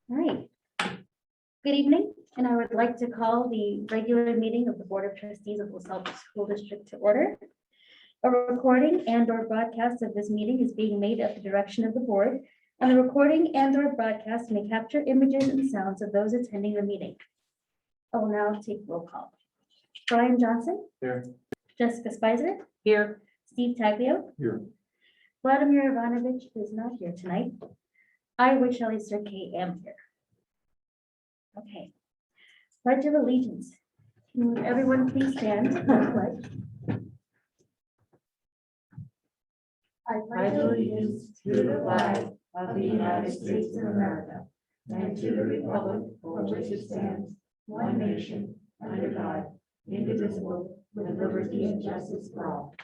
All right. Good evening, and I would like to call the regular meeting of the Board of Trustees of LaSalle School District to order. A recording and/or broadcast of this meeting is being made at the direction of the board, and the recording and/or broadcast may capture images and sounds of those attending the meeting. I will now take roll call. Brian Johnson. Here. Jessica Spicer. Here. Steve Taglio. Here. Vladimir Ivanovich is not here tonight. I, Shelley Sirke, am here. Okay. Pledge of Allegiance. Can everyone please stand for the pledge? I pledge allegiance to the flag of the United States of America and to the republic for which it stands, one nation, under God, indivisible, with liberty and justice for all.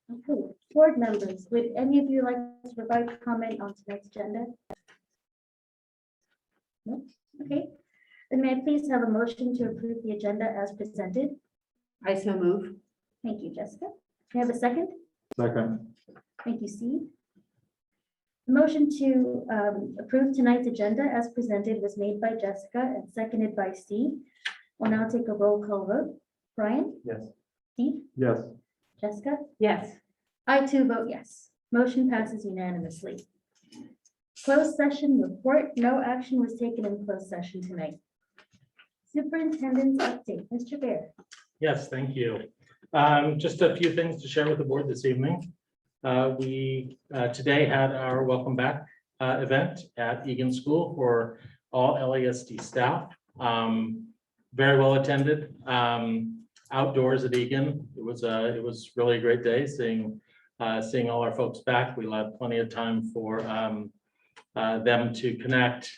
Okay, board members, would any of you like to provide comment on tonight's agenda? No? Okay, then may I please have a motion to approve the agenda as presented? I so move. Thank you, Jessica. May I have a second? Second. Thank you, Steve. The motion to approve tonight's agenda as presented was made by Jessica and seconded by Steve. We'll now take a roll call vote. Brian? Yes. Steve? Yes. Jessica? Yes. I too vote yes. Motion passes unanimously. Closed session report. No action was taken in closed session tonight. Superintendent's update. Mr. Bear. Yes, thank you. Just a few things to share with the board this evening. We today had our welcome back event at Egan School for all LASD staff. Very well attended. Outdoors at Egan. It was really a great day seeing all our folks back. We had plenty of time for them to connect.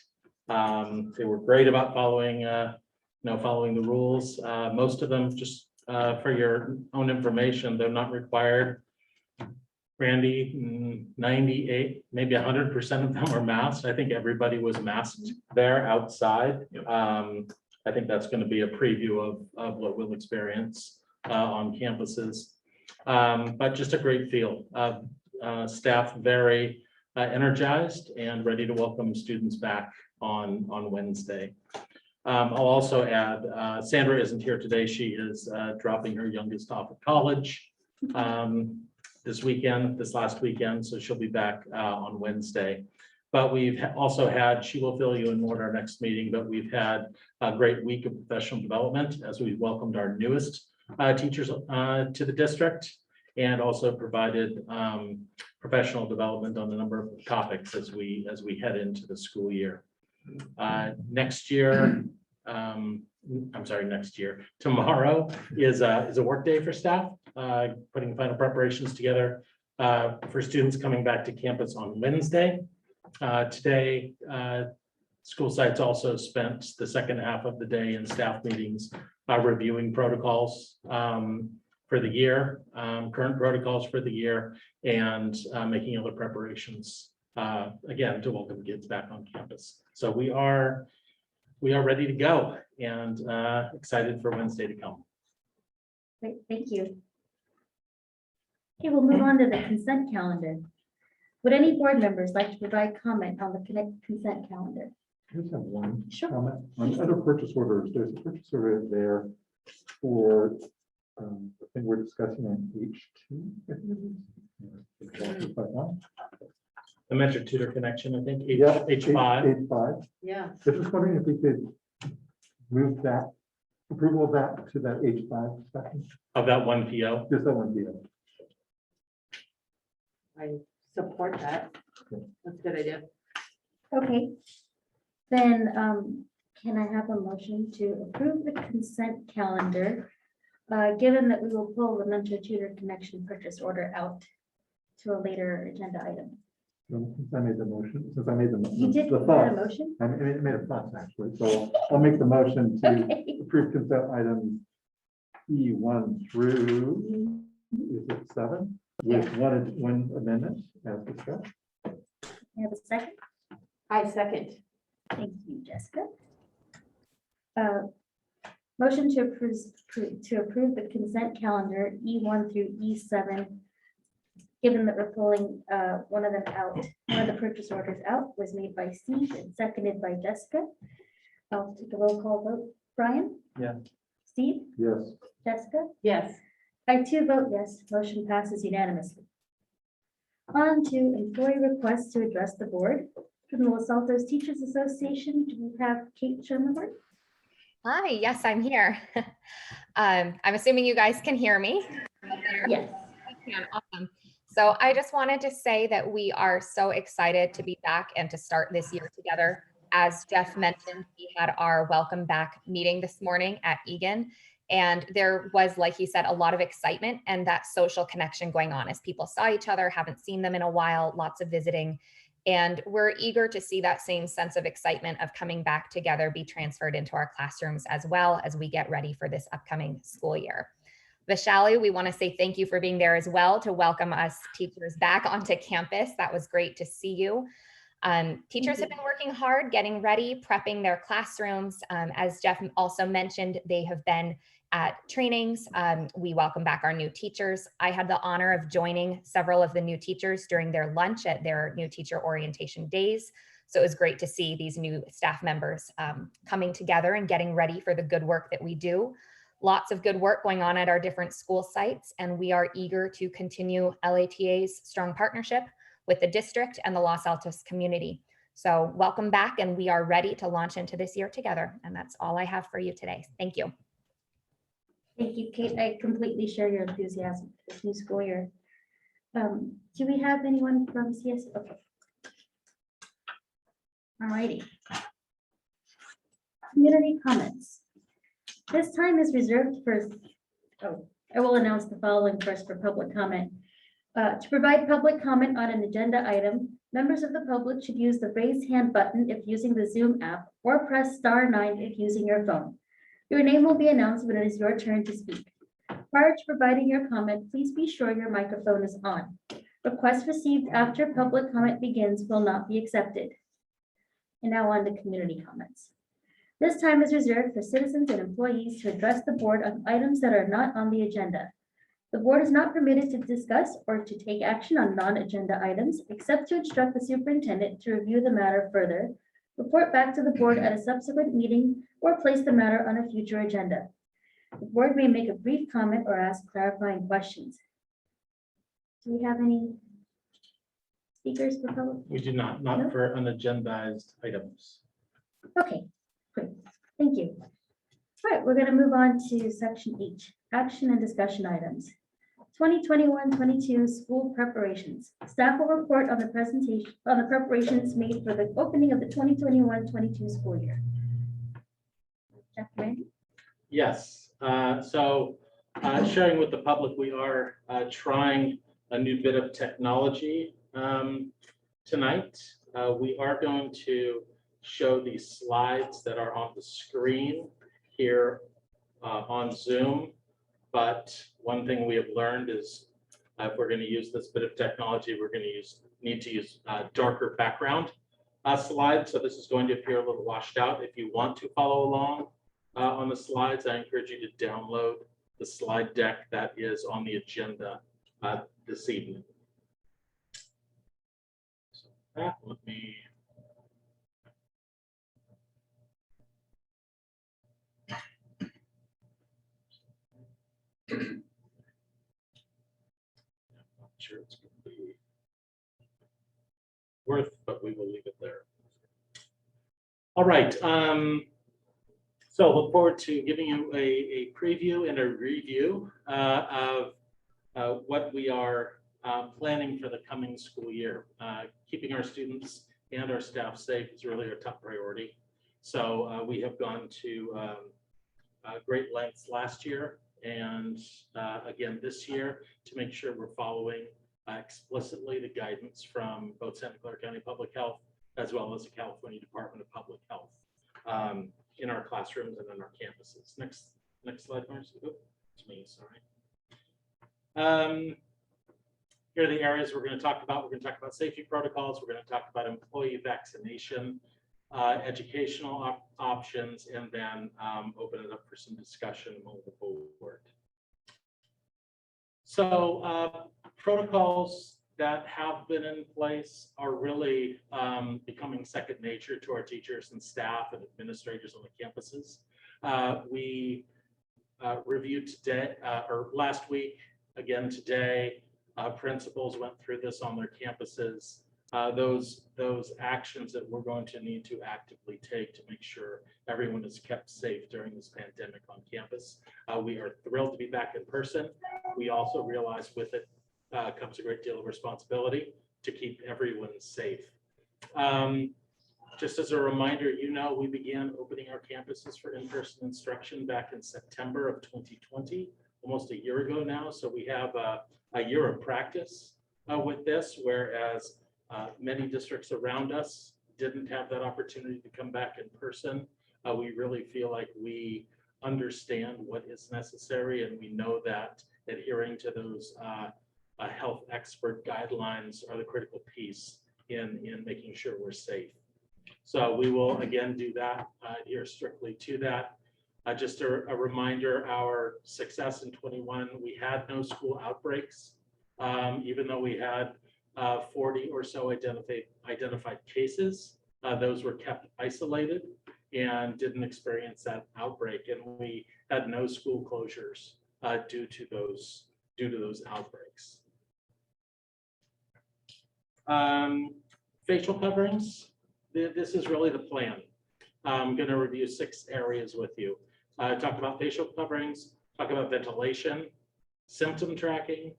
They were great about following the rules. Most of them, just for your own information, they're not required. Randy, 98, maybe 100% of them are masked. I think everybody was masked there outside. I think that's going to be a preview of what we'll experience on campuses. But just a great feel. Staff very energized and ready to welcome students back on Wednesday. I'll also add, Sandra isn't here today. She is dropping her youngest off at college this last weekend, so she'll be back on Wednesday. But we've also had, she will fill you in more at our next meeting, but we've had a great week of professional development as we've welcomed our newest teachers to the district and also provided professional development on a number of topics as we head into the school year. Next year, tomorrow is a work day for staff, putting final preparations together for students coming back to campus on Wednesday. Today, school sites also spent the second half of the day in staff meetings reviewing protocols for the year, current protocols for the year, and making other preparations, again, to welcome kids back on campus. So we are ready to go and excited for Wednesday to come. Great, thank you. Okay, we'll move on to the consent calendar. Would any board members like to provide comment on the consent calendar? I just have one Sure. comment on other purchase orders. There's a purchase order there for the thing we're discussing on H2. The Metro Tutor connection, I think, Yeah, H5. H5. Yeah. So just wondering if we could move that approval of that to that H5 section. Of that one PO. Just that one deal. I support that. That's a good idea. Okay, then can I have a motion to approve the consent calendar, given that we will pull the Mentor Tutor Connection purchase order out to a later agenda item? Since I made the motion, since I made the You did the put a thought, motion? I made a fuss actually, so I'll make the motion to Okay. approve consent items E1 through, is it 7? With one amendment as discussed. I have a second. I second. Thank you, Jessica. Motion to approve the consent calendar E1 through E7 Given that we're pulling one of them out, one of the purchase orders out was made by Steve and seconded by Jessica. I'll take a roll call vote. Brian? Yeah. Steve? Yes. Jessica? Yes. I too vote yes. Motion passes unanimously. On to employee requests to address the board. From the Los Altos Teachers Association, do we have Kate Schoenberg? Hi, yes, I'm here. I'm assuming you guys can hear me. Yes. I can, awesome. So I just wanted to say that we are so excited to be back and to start this year together. As Jeff mentioned, we had our welcome back meeting this morning at Egan. And there was, like he said, a lot of excitement and that social connection going on as people saw each other, haven't seen them in a while, lots of visiting. And we're eager to see that same sense of excitement of coming back together be transferred into our classrooms as well as we get ready for this upcoming school year. Vishali, we want to say thank you for being there as well to welcome us teachers back onto campus. That was great to see you. Teachers have been working hard, getting ready, prepping their classrooms. As Jeff also mentioned, they have been at trainings. We welcome back our new teachers. I had the honor of joining several of the new teachers during their lunch at their new teacher orientation days. So it was great to see these new staff members coming together and getting ready for the good work that we do. Lots of good work going on at our different school sites, and we are eager to continue LATA's strong partnership with the district and the Los Altos community. So welcome back, and we are ready to launch into this year together. And that's all I have for you today. Thank you. Thank you, Kate. I completely share your enthusiasm for this new school year. Do we have anyone from CS? Okay. All righty. Community comments. This time is reserved for, I will announce the following first for public comment. To provide public comment on an agenda item, members of the public should use the raise hand button if using the Zoom app or press *9 if using your phone. Your name will be announced when it is your turn to speak. Prior to providing your comment, please be sure your microphone is on. Requests received after public comment begins will not be accepted. And now on to community comments. This time is reserved for citizens and employees to address the board on items that are not on the agenda. The board is not permitted to discuss or to take action on non-agenda items, except to instruct the superintendent to review the matter further, report back to the board at a subsequent meeting, or place the matter on a future agenda. The board may make a brief comment or ask clarifying questions. Do we have any speakers for public? We do not No? for unagendized items. Okay, great. Thank you. All right, we're going to move on to section H, action and discussion items. 2021-22 school preparations. Staff will report on the preparations made for the opening of the 2021-22 school year. Dr. Randy? Yes, sharing with the public, we are trying a new bit of technology tonight. We are going to show these slides that are on the screen here on Zoom. But one thing we have learned is if we're going to use this bit of technology, we're going to need to use darker background slides. So this is going to appear a little washed out. If you want to follow along on the slides, I encourage you to download the slide deck that is on the agenda this evening. So let me. I'm not sure it's going to be worth, but we will leave it there. All right. So look forward to giving you a preview and a review of what we are planning for the coming school year. Keeping our students and our staff safe is really our top priority. So we have gone to great lengths last year and again this year to make sure we're following explicitly the guidance from both Santa Clara County Public Health as well as the California Department of Public Health in our classrooms and on our campuses. Next slide, Marcy. Oh, it's me, sorry. Here are the areas we're going to talk about. We're going to talk about safety protocols. We're going to talk about employee vaccination, educational options, and then open it up for some discussion moving forward. So protocols that have been in place are really becoming second nature to our teachers and staff and administrators on the campuses. We reviewed today or last week, again today, principals went through this on their campuses. Those actions that we're going to need to actively take to make sure everyone is kept safe during this pandemic on campus. We are thrilled to be back in person. We also realize with it comes a great deal of responsibility to keep everyone safe. Just as a reminder, we began opening our campuses for in-person instruction back in September of 2020, almost a year ago now. So we have a year of practice with this, whereas many districts around us didn't have that opportunity to come back in person. We really feel like we understand what is necessary, and we know that adhering to those health expert guidelines are the critical piece in making sure we're safe. So we will again do that, adhere strictly to that. Just a reminder, our success in 21, we had no school outbreaks, even though we had 40 or so identified cases. Those were kept isolated and didn't experience that outbreak, and we had no school closures due to those outbreaks. Facial coverings. This is really the plan. I'm going to review 6 areas with you. Talk about facial coverings, talk about ventilation, symptom tracking,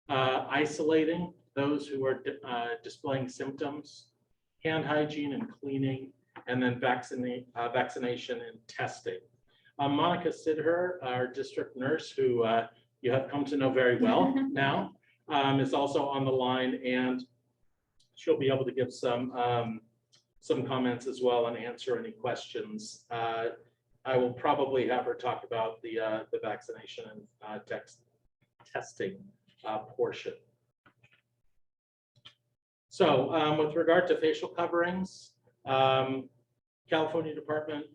isolating those who are displaying symptoms, hand hygiene and cleaning, and then vaccination and testing. Monica Sidher, our district nurse, who you have come to know very well now, is also on the line, and she'll be able to give some comments as well and answer any questions. I will probably have her talk about the vaccination and testing portion. So with regard to facial coverings, California Department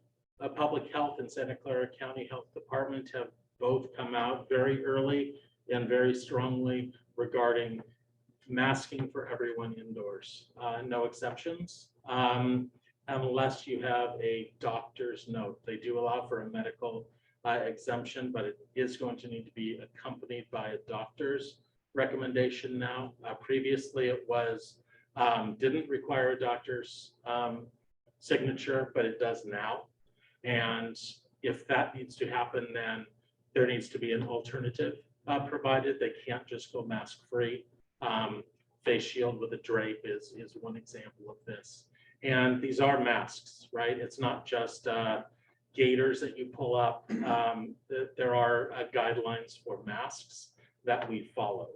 of Public Health and Santa Clara County Health Department have both come out very early and very strongly regarding masking for everyone indoors, no exceptions, unless you have a doctor's note. They do allow for a medical exemption, but it is going to need to be accompanied by a doctor's recommendation now. Previously, it was didn't require a doctor's signature, but it does now. And if that needs to happen, then there needs to be an alternative provided. They can't just go mask-free. Face shield with a drape is one example of this. And these are masks, right? It's not just gaiters that you pull up. There are guidelines for masks that we follow.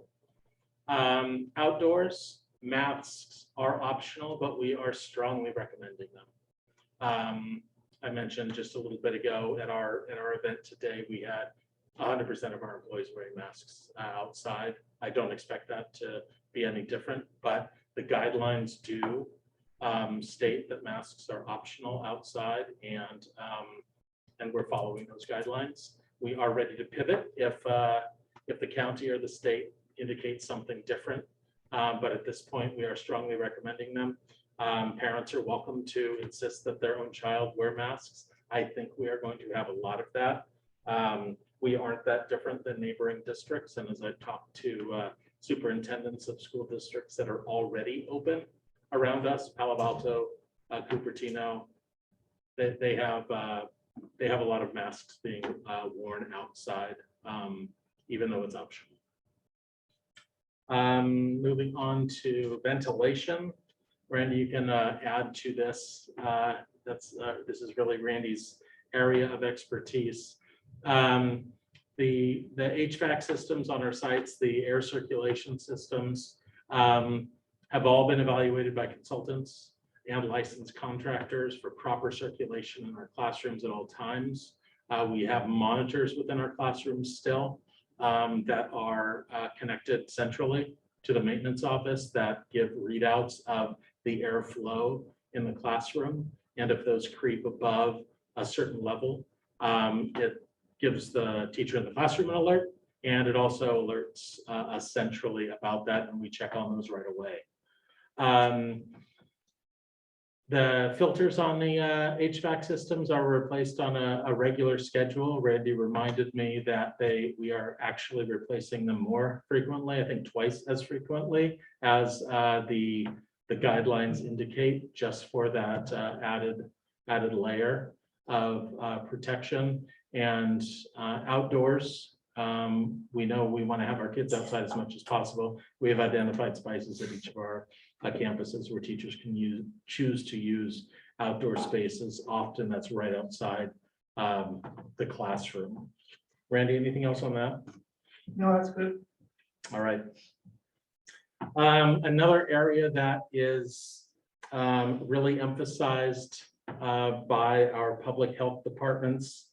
Outdoors, masks are optional, but we are strongly recommending them. I mentioned just a little bit ago at our event today, we had 100% of our employees wearing masks outside. I don't expect that to be any different, but the guidelines do state that masks are optional outside, and we're following those guidelines. We are ready to pivot if the county or the state indicates something different, but at this point we are strongly recommending them. Parents are welcome to insist that their own child wear masks. I think we are going to have a lot of that. We aren't that different than neighboring districts, and as I talk to superintendents of school districts that are already open around us, Palo Alto, Cupertino, they have a lot of masks being worn outside, even though it's optional. Moving on to ventilation. Randy, you can add to this. This is really Randy's area of expertise. The HVAC systems on our sites, the air circulation systems, have all been evaluated by consultants and licensed contractors for proper circulation in our classrooms at all times. We have monitors within our classrooms still that are connected centrally to the maintenance office that give readouts of the airflow in the classroom. And if those creep above a certain level, it gives the teacher in the classroom an alert, And it also alerts us centrally about that, and we check on those right away. The filters on the HVAC systems are replaced on a regular schedule. Randy reminded me that we are actually replacing them more frequently, I think twice as frequently as the guidelines indicate, just for that added layer of protection. And outdoors, we know we want to have our kids outside as much as possible. We have identified spaces at each of our campuses where teachers can choose to use outdoor spaces. Often that's right outside the classroom. Randy, anything else on that? No, that's good. All right. Another area that is really emphasized by our public health departments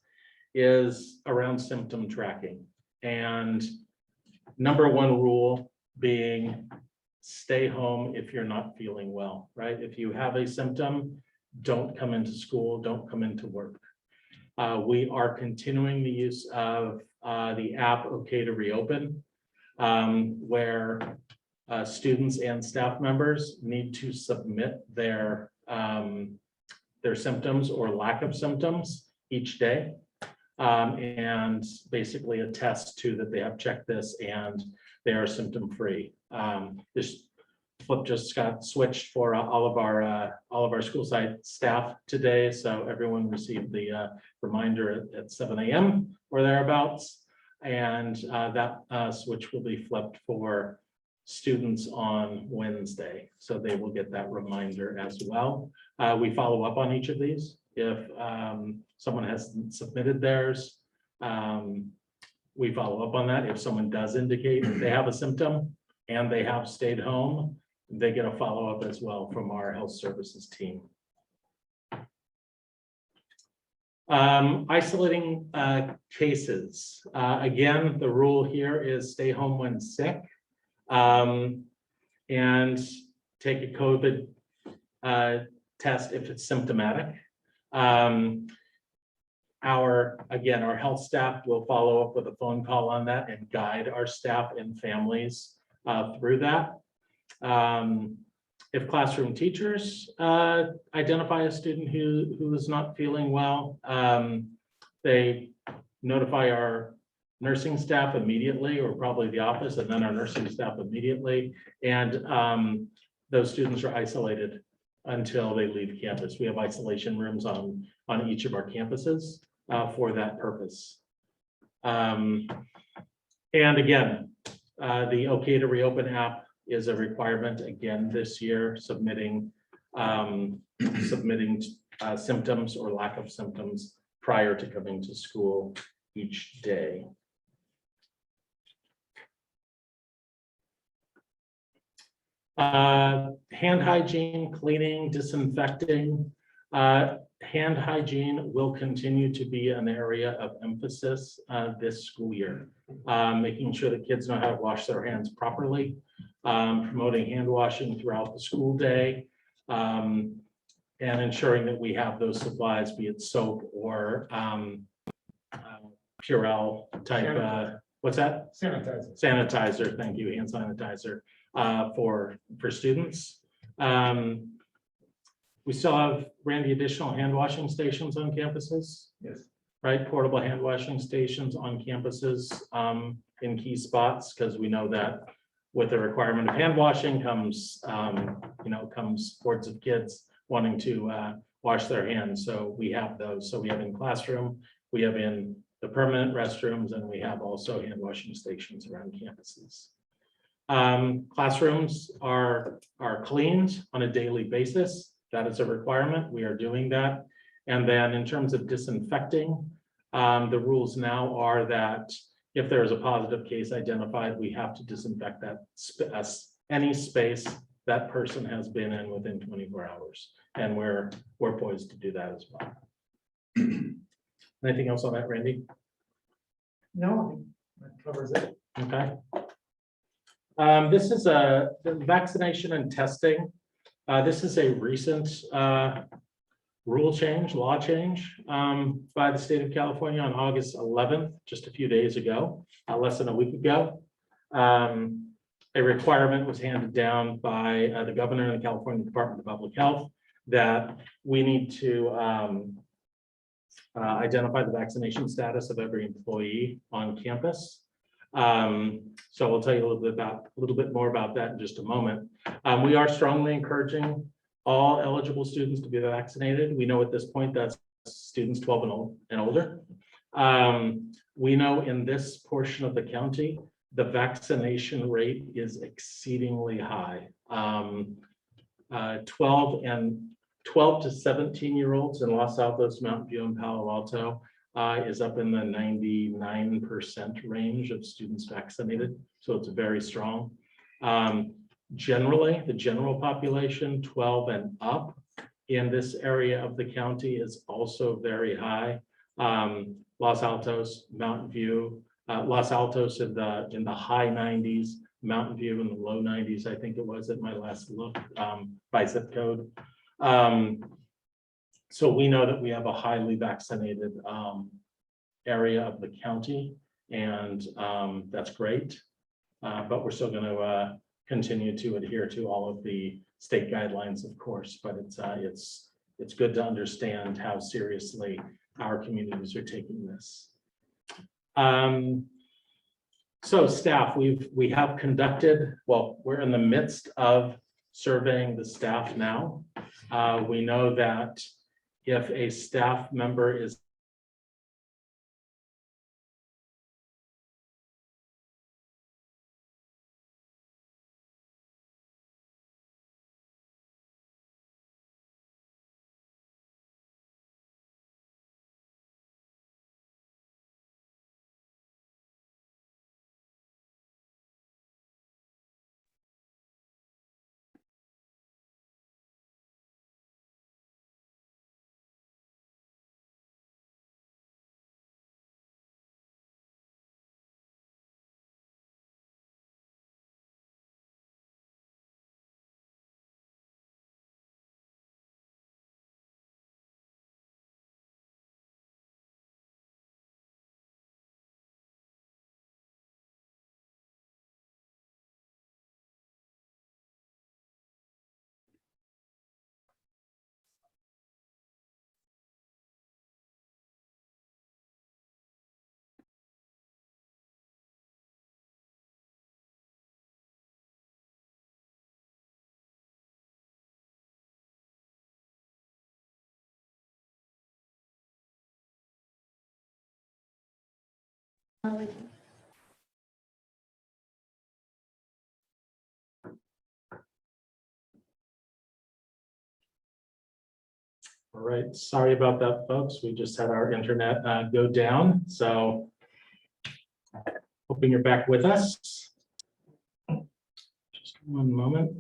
is around symptom tracking. And number one rule being, stay home if you're not feeling well, right? If you have a symptom, don't come into school, don't come into work. We are continuing the use of the app OK to Reopen, where students and staff members need to submit their symptoms or lack of symptoms each day, and basically attest to that they have checked this and they are symptom free. This flip just got switched for all of our school site staff today, so everyone received the reminder at 7 a.m. or thereabouts, and that switch will be flipped for students on Wednesday, so they will get that reminder as well. We follow up on each of these. If someone has submitted theirs, we follow up on that. If someone does indicate they have a symptom and they have stayed home, they get a follow-up as well from our health services team. Isolating cases. Again, the rule here is stay home when sick, and take a COVID test if it's symptomatic. Our health staff will follow up with a phone call on that and guide our staff and families through that. If classroom teachers identify a student who is not feeling well, they notify our nursing staff immediately, or probably the office, and then our nursing staff immediately. And those students are isolated until they leave campus. We have isolation rooms on each of our campuses for that purpose. And again, the OK to Reopen app is a requirement again this year, submitting symptoms or lack of symptoms prior to coming to school each day. Hand hygiene, cleaning, disinfecting. Hand hygiene will continue to be an area of emphasis this school year. Making sure that kids know how to wash their hands properly, promoting hand washing throughout the school day, and ensuring that we have those supplies, be it soap or Purell type, what's that? Sanitizer. Sanitizer, thank you, hand sanitizer for students. We still have, Randy, additional hand washing stations on campuses? Yes. Right, portable hand washing stations on campuses in key spots, because we know that with the requirement of hand washing comes, comes hordes of kids wanting to wash their hands. So we have those. So we have in classroom, we have in the permanent restrooms, and we have also hand washing stations around campuses. Classrooms are cleaned on a daily basis. That is a requirement. We are doing that. And then in terms of disinfecting, the rules now are that if there is a positive case identified, we have to disinfect that any space that person has been in within 24 hours. And we're poised to do that as well. Anything else on that, Randy? No, that covers it. Okay. This is the vaccination and testing. This is a recent law change by the state of California on August 11th, just a few days ago, less than a week ago. A requirement was handed down by the governor and the California Department of Public Health that we need to identify the vaccination status of every employee on campus. So I'll tell you a little bit more about that in just a moment. We are strongly encouraging all eligible students to be vaccinated. We know at this point that's students 12 and older. We know in this portion of the county, the vaccination rate is exceedingly high. 12 to 17-year-olds in Los Altos, Mountain View, and Palo Alto is up in the 99% range of students vaccinated. So it's very strong. Generally, the general population, 12 and up in this area of the county is also very high. Los Altos, Mountain View, Los Altos in the high 90s, Mountain View in the low 90s, I think it was at my last look by zip code. So we know that we have a highly vaccinated area of the county, and that's great. But we're still going to continue to adhere to all of the state guidelines, of course, but it's good to understand how seriously our communities are taking this. So staff, we have conducted, well, we're in the midst of surveying the staff now. We know that if a staff member is all right, sorry about that, folks. We just had our internet go down, so hoping you're back with us. Just one moment.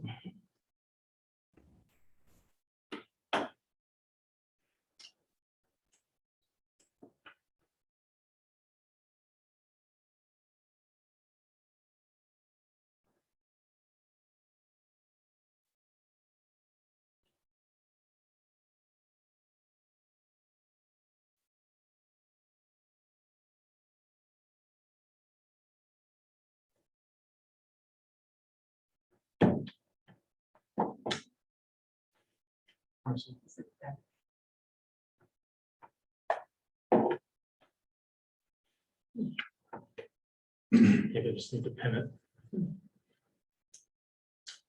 Maybe I just need to pin it.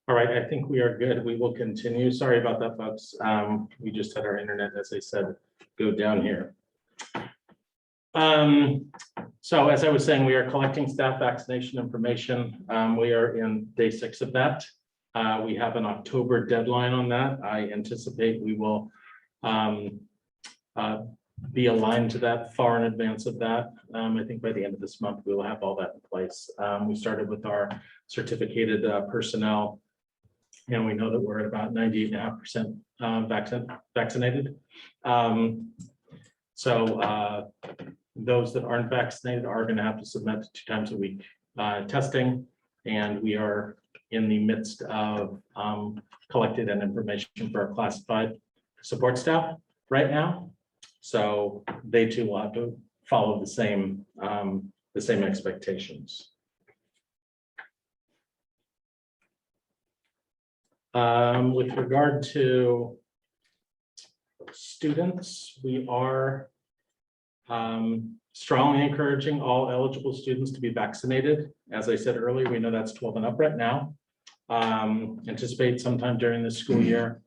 All right, I think we are good. We will continue. Sorry about that, folks. We just had our internet, as I said, go down here. So as I was saying, we are collecting staff vaccination information. We are in day 6 of that. We have an October deadline on that. I anticipate we will be aligned to that far in advance of that. I think by the end of this month, we will have all that in place. We started with our certificated personnel, and we know that we're at about 98.5% vaccinated. So those that aren't vaccinated are going to have to submit 2 times a week testing, and we are in the midst of collecting that information for our classified support staff right now. So they too will have to follow the same expectations. With regard to students, we are strongly encouraging all eligible students to be vaccinated. As I said earlier, we know that's 12 and up right now. Anticipate sometime during the school year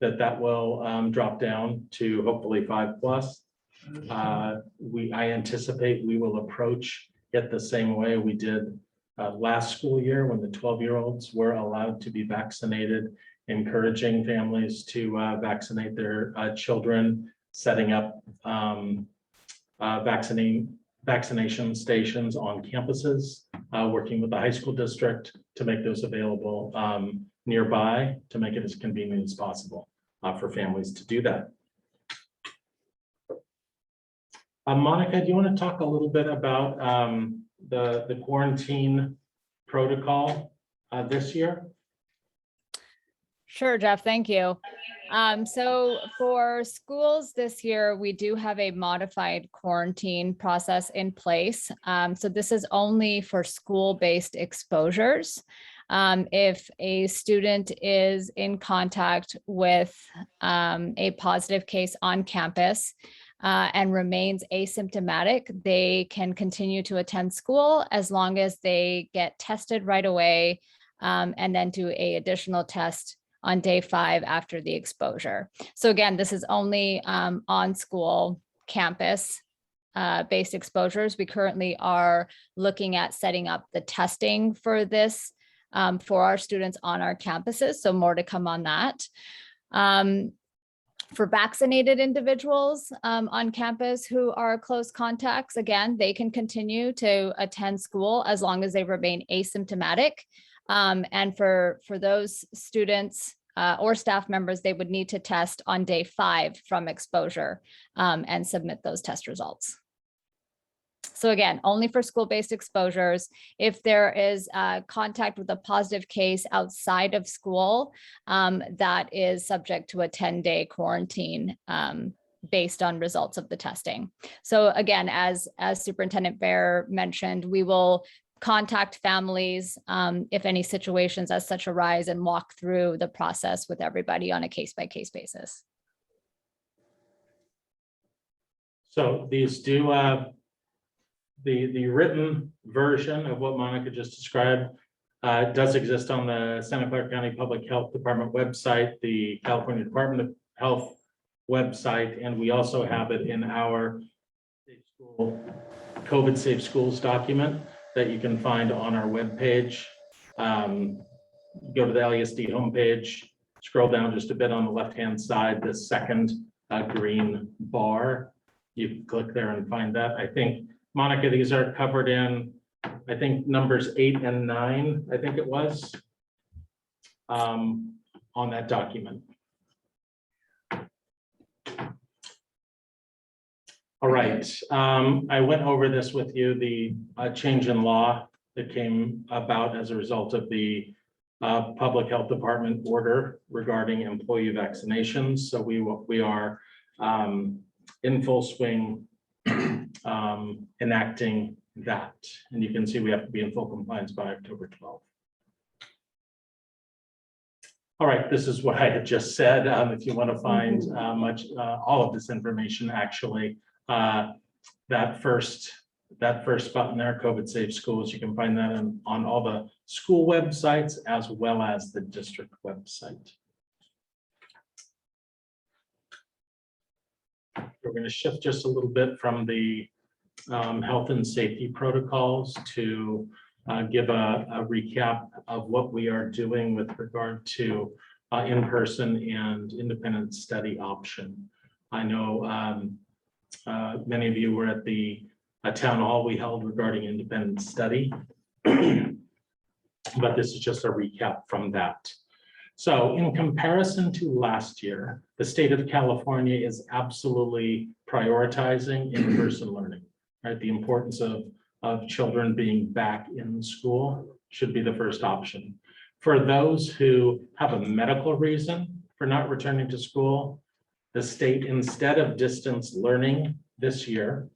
that will drop down to hopefully 5+. I anticipate we will approach it the same way we did last school year when the 12-year-olds were allowed to be vaccinated, encouraging families to vaccinate their children, setting up vaccination stations on campuses, working with the high school district to make those available nearby to make it as convenient as possible for families to do that. Monica, do you want to talk a little bit about the quarantine protocol this year? Sure, Jeff, thank you. So for schools this year, we do have a modified quarantine process in place. So this is only for school-based exposures. If a student is in contact with a positive case on campus and remains asymptomatic, they can continue to attend school as long as they get tested right away and then do an additional test on day 5 after the exposure. So again, this is only on school campus based exposures. We currently are looking at setting up the testing for this for our students on our campuses. So more to come on that. For vaccinated individuals on campus who are close contacts, again, they can continue to attend school as long as they remain asymptomatic. And for those students or staff members, they would need to test on day 5 from exposure and submit those test results. So again, only for school-based exposures. If there is contact with a positive case outside of school, that is subject to a 10-day quarantine based on results of the testing. So again, as Superintendent Baer mentioned, we will contact families if any situations as such arise and walk through the process with everybody on a case-by-case basis. So these do the written version of what Monica just described does exist on the Santa Clara County Public Health Department website, the California Department of Health website, and we also have it in our COVID Safe Schools document that you can find on our webpage. Go to the LASD homepage, scroll down just a bit on the left-hand side, the second green bar. You can click there and find that. I think, Monica, these are covered in, I think, numbers 8 and 9, I think it was, on that document. All right, I went over this with you, the change in law that came about as a result of the Public Health Department order regarding employee vaccinations. So we are in full swing enacting that. And you can see we have to be in full compliance by October 12th. All right, this is what I had just said. If you want to find all of this information, actually, that first button there, COVID Safe Schools, you can find that on all the school websites as well as the district website. We're going to shift just a little bit from the health and safety protocols to give a recap of what we are doing with regard to in-person and independent study option. I know many of you were at the town hall we held regarding independent study, but this is just a recap from that. So in comparison to last year, the state of California is absolutely prioritizing in-person learning, right? The importance of children being back in school should be the first option. For those who have a medical reason for not returning to school, the state, instead of distance learning this year,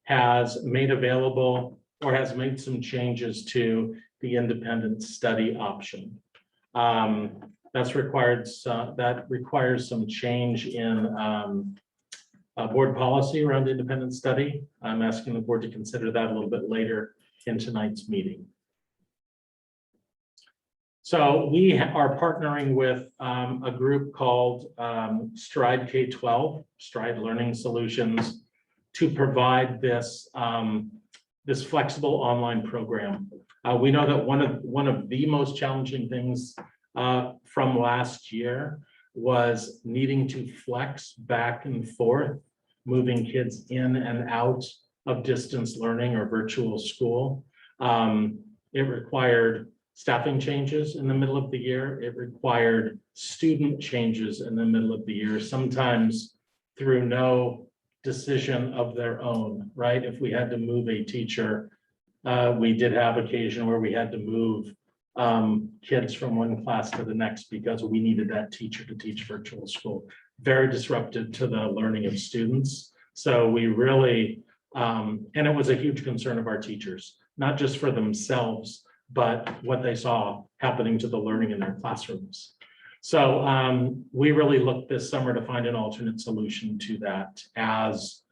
has made available or has made some changes to the independent study option. That requires some change in board policy around independent study. I'm asking the board to consider that a little bit later in tonight's meeting. So we are partnering with a group called Stride K-12, Stride Learning Solutions, to provide this, this flexible online program. We know that one of the most challenging things from last year was needing to flex back and forth, moving kids in and out of distance learning or virtual school. It required staffing changes in the middle of the year. It required student changes in the middle of the year, sometimes through no decision of their own, right? If we had to move a teacher, we did have occasion where we had to move kids from one class to the next because we needed that teacher to teach virtual school. Very disruptive to the learning of students. So we really, and it was a huge concern of our teachers, not just for themselves, but what they saw happening to the learning in their classrooms. So we really looked this summer to find an alternate solution to that as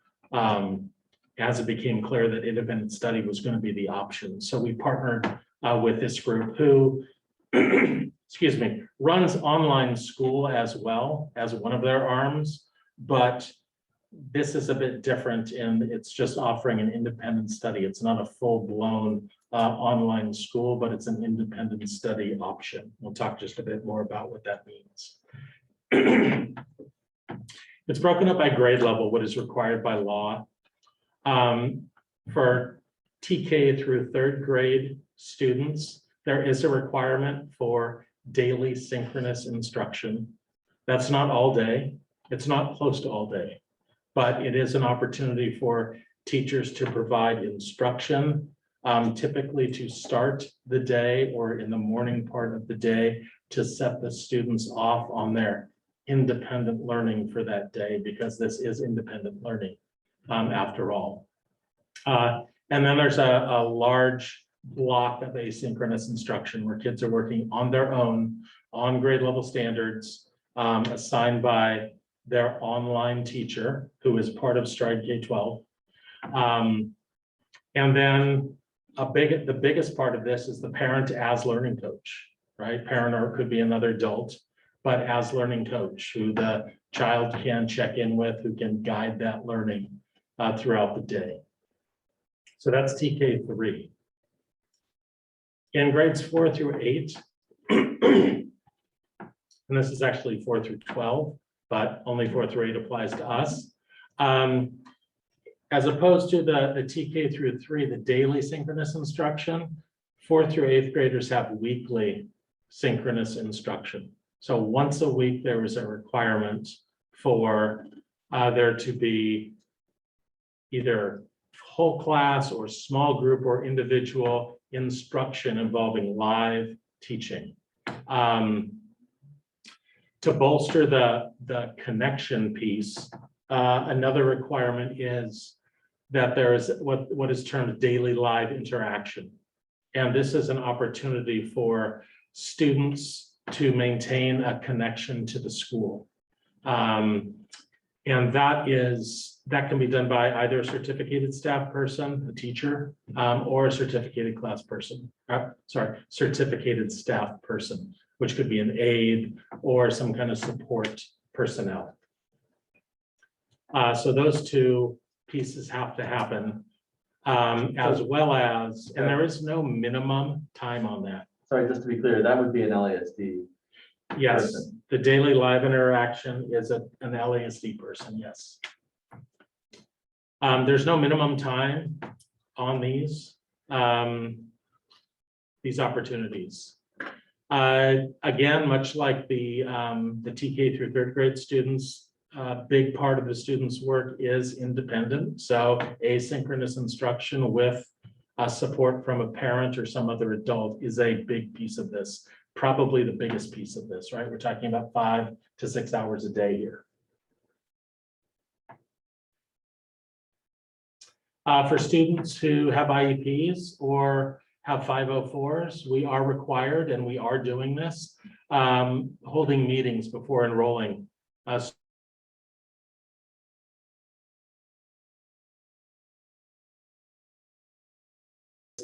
it became clear that independent study was going to be the option. So we partnered with this group who, excuse me, runs online school as well as one of their arms, but this is a bit different in it's just offering an independent study. It's not a full-blown online school, but it's an independent study option. We'll talk just a bit more about what that means. It's broken up by grade level, what is required by law. For TK through third grade students, there is a requirement for daily synchronous instruction. That's not all day. It's not close to all day, but it is an opportunity for teachers to provide instruction, typically to start the day or in the morning part of the day to set the students off on their independent learning for that day, because this is independent learning after all. And then there's a large block of asynchronous instruction where kids are working on their own, on grade level standards, assigned by their online teacher, who is part of Stride K-12. And then the biggest part of this is the parent as learning coach, right? Parent, or it could be another adult, but as learning coach, who the child can check in with, who can guide that learning throughout the day. So that's TK3. In grades 4 through 8, and this is actually 4 through 12, but only 4 through 8 applies to us. As opposed to the TK through 3, the daily synchronous instruction, 4th through 8th graders have weekly synchronous instruction. So once a week, there was a requirement for there to be either whole class or small group or individual instruction involving live teaching. To bolster the connection piece, another requirement is that there is what is termed daily live interaction. And this is an opportunity for students to maintain a connection to the school. And that can be done by either a certificated staff person, a teacher, or a certificated class person, certificated staff person, which could be an aide or some kind of support personnel. So those two pieces have to happen, as well as, and there is no minimum time on that. Sorry, just to be clear, that would be an LASD. Yes, person. the daily live interaction is an LASD person, yes. There's no minimum time on these opportunities. Again, much like the TK through third grade students, a big part of the students' work is independent. So asynchronous instruction with support from a parent or some other adult is a big piece of this. probably the biggest piece of this, right? We're talking about 5 to 6 hours a day here. For students who have IEPs or have 504s, we are required, and we are doing this, holding meetings before enrolling.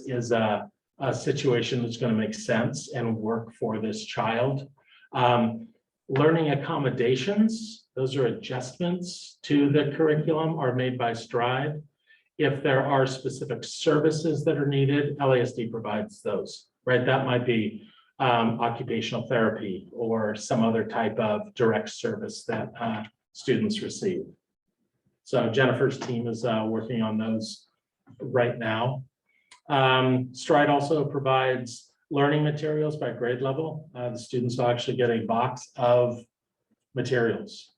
Is a situation that's going to make sense and work for this child. Learning accommodations, those are adjustments to the curriculum, are made by Stride. If there are specific services that are needed, LASD provides those, right? That might be occupational therapy or some other type of direct service that students receive. So Jennifer's team is working on those right now. Stride also provides learning materials by grade level. The students will actually get a box of materials,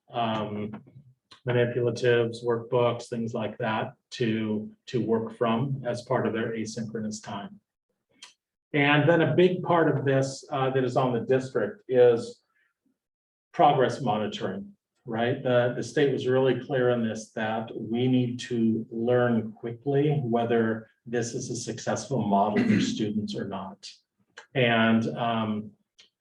manipulatives, workbooks, things like that to work from as part of their asynchronous time. And then a big part of this that is on the district is progress monitoring, right? The state was really clear on this, that we need to learn quickly whether this is a successful model for students or not. And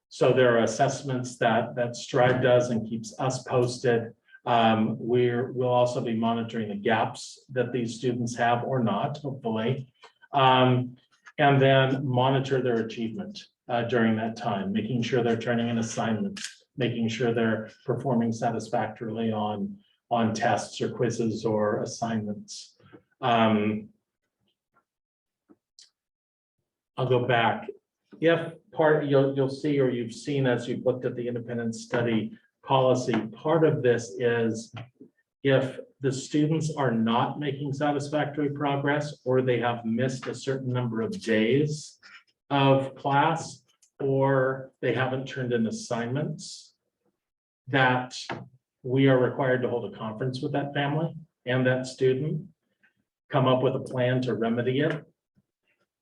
so there are assessments that Stride does and keeps us posted. We'll also be monitoring the gaps that these students have or not, hopefully, and then monitor their achievement during that time, making sure they're turning in assignments, making sure they're performing satisfactorily on tests or quizzes or assignments. I'll go back. If part, you'll see, or you've seen as you've looked at the independent study policy, part of this is if the students are not making satisfactory progress, or they have missed a certain number of days of class, or they haven't turned in assignments, that we are required to hold a conference with that family and that student, come up with a plan to remedy it.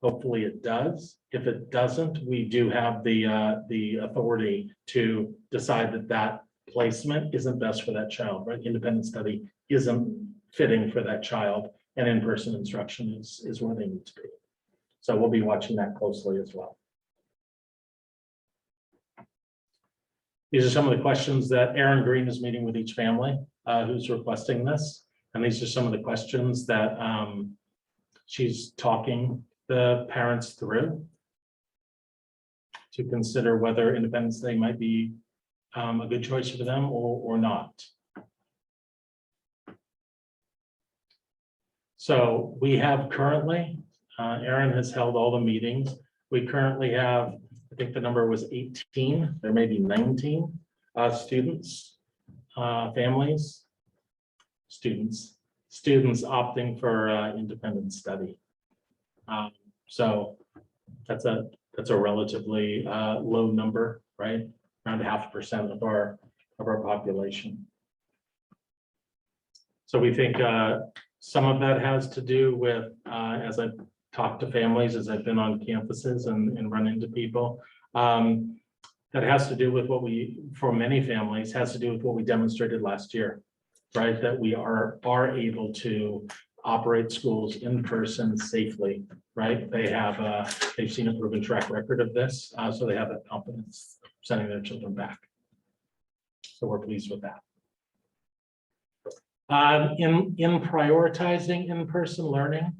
Hopefully it does. If it doesn't, we do have the authority to decide that placement isn't best for that child, right? Independent study isn't fitting for that child, and in-person instruction is where they need to be. So we'll be watching that closely as well. These are some of the questions that Erin Green is meeting with each family who's requesting this. And these are some of the questions that she's talking the parents through to consider whether independent study might be a good choice for them or not. So we have currently, Erin has held all the meetings. We currently have, I think the number was 18, there may be 19 students, families, students opting for independent study. So that's a relatively low number, right? Around 0.5% of our population. So we think some of that has to do with, as I've talked to families, as I've been on campuses and run into people, that has to do with what for many families, has to do with what we demonstrated last year, right? That we are able to operate schools in person safely, right? They've seen a proven track record of this, so they have that confidence sending their children back. So we're pleased with that. In prioritizing in-person learning,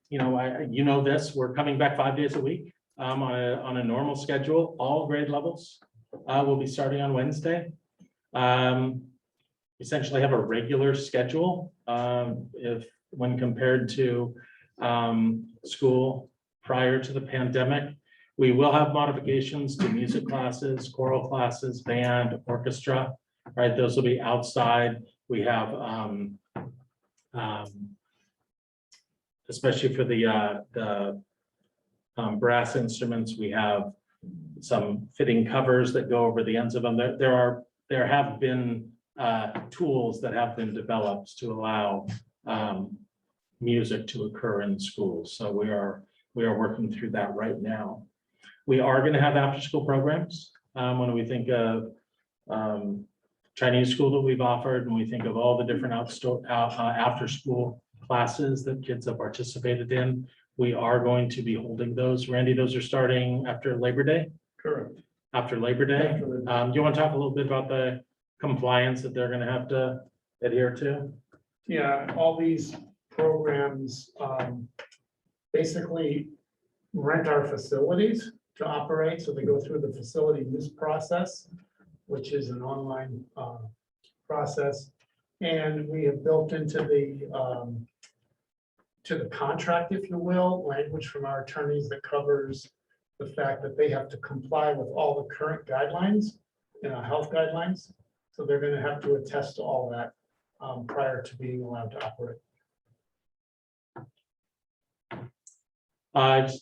you know this, we're coming back 5 days a week on a normal schedule. All grade levels will be starting on Wednesday. Essentially have a regular schedule when compared to school prior to the pandemic. We will have modifications to music classes, choral classes, band, orchestra, right? Those will be outside. We have, especially for the brass instruments, we have some fitting covers that go over the ends of them. There have been tools that have been developed to allow music to occur in schools. So we are working through that right now. We are going to have after-school programs. When we think of Chinese school that we've offered, and we think of all the different after-school classes that kids have participated in, we are going to be holding those. Randy, those are starting after Labor Day? Correct. After Labor Day? After Labor Day. Do you want to talk a little bit about the compliance that they're going to have to adhere to? Yeah, all these programs basically rent our facilities to operate. So they go through the facility use process, which is an online process. And we have built into the contract, if you will, language from our attorneys that covers the fact that they have to comply with all the current guidelines, health guidelines. So they're going to have to attest to all that prior to being allowed to operate.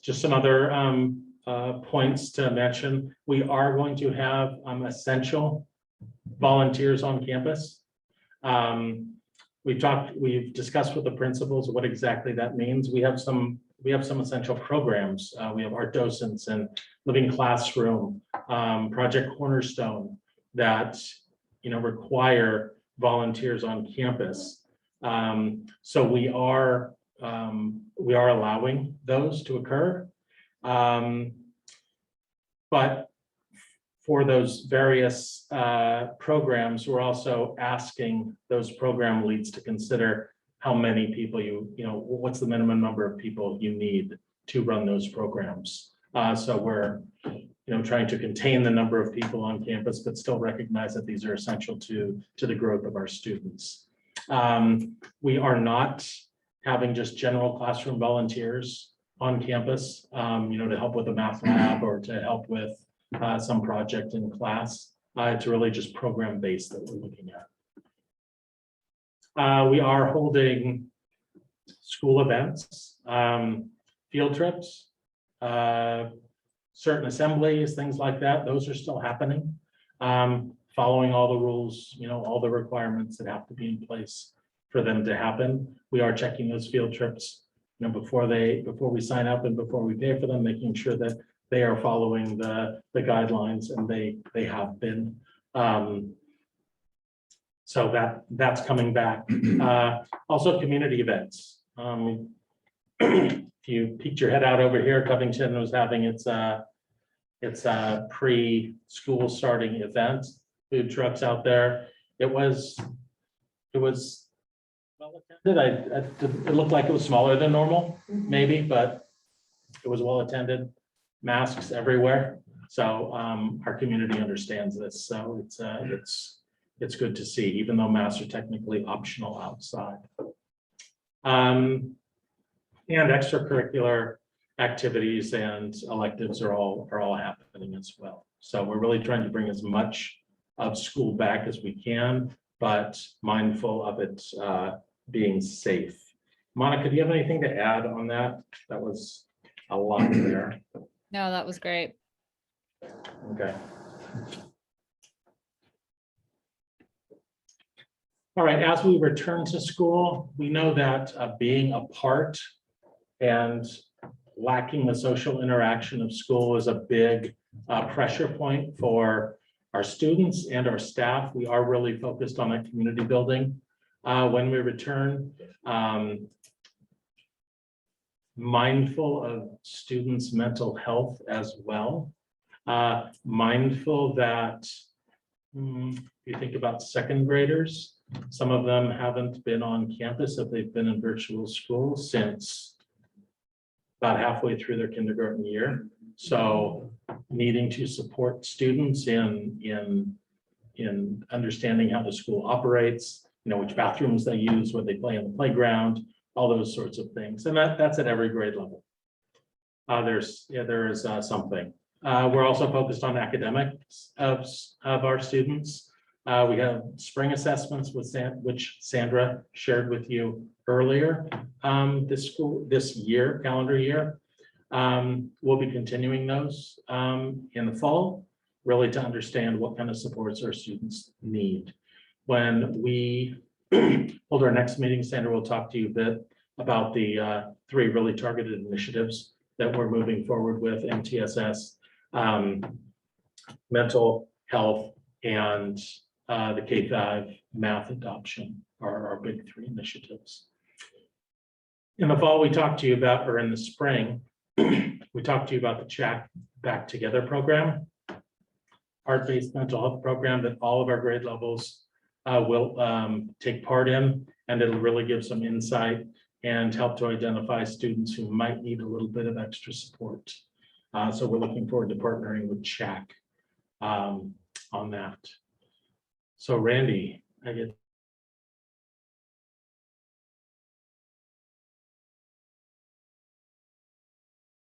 Just some other points to mention. We are going to have essential volunteers on campus. We've discussed with the principals what exactly that means. We have some essential programs. We have our docents and living classroom, Project Cornerstone that require volunteers on campus. So we are allowing those to occur. But for those various programs, we're also asking those program leads to consider how many people what's the minimum number of people you need to run those programs. So we're trying to contain the number of people on campus, but still recognize that these are essential to the growth of our students. We are not having just general classroom volunteers on campus, to help with the math lab or to help with some project in class. It's really just program-based that we're looking at. We are holding school events, field trips, certain assemblies, things like that. Those are still happening, following all the rules, all the requirements that have to be in place for them to happen. We are checking those field trips, before we sign up and before we pay for them, making sure that they are following the guidelines, and they have been. So that's coming back. Also community events. If you peeked your head out over here, Covington was having its pre-school starting event, food trucks out there. It was well attended. It looked like it was smaller than normal, maybe, but it was well attended. Masks everywhere. So our community understands this. So it's good to see, even though masks are technically optional outside. And extracurricular activities and electives are all happening as well. So we're really trying to bring as much of school back as we can, but mindful of it being safe. Monica, do you have anything to add on that? That was a lot there. No, that was great. Okay. All right, as we return to school, we know that being apart and lacking the social interaction of school is a big pressure point for our students and our staff. We are really focused on that community building when we return. Mindful of students' mental health as well. Mindful that if you think about second graders, some of them haven't been on campus if they've been in virtual school since about halfway through their kindergarten year. So needing to support students in understanding how the school operates, which bathrooms they use, what they play in the playground, all those sorts of things. And that's at every grade level. There is something. We're also focused on academics of our students. We have spring assessments which Sandra shared with you earlier. This year, calendar year. We'll be continuing those in the fall, really to understand what kind of supports our students need. When we hold our next meeting, Sandra will talk to you a bit about the 3 really targeted initiatives that we're moving forward with: MTSS, mental health, and the K-5 math adoption are our big three initiatives. In the fall, we talked to you about, or in the spring, we talked to you about the Chat Back Together program, art-based mental health program that all of our grade levels will take part in, and it'll really give some insight and help to identify students who might need a little bit of extra support. So we're looking forward to partnering with CHAC on that. So Randy, I get.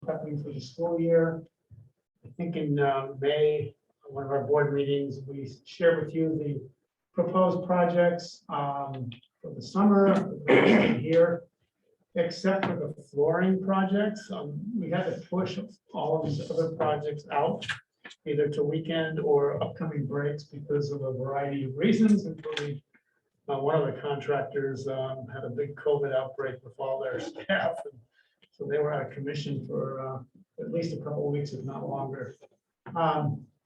Prepping for the school year. I think in May, one of our board meetings, we shared with you the proposed projects for the summer here, except for the flooring projects. We had to push all of these other projects out, either to weekend or upcoming breaks because of a variety of reasons, including one of the contractors had a big COVID outbreak with all their staff. So they were out of commission for at least a couple of weeks, if not longer.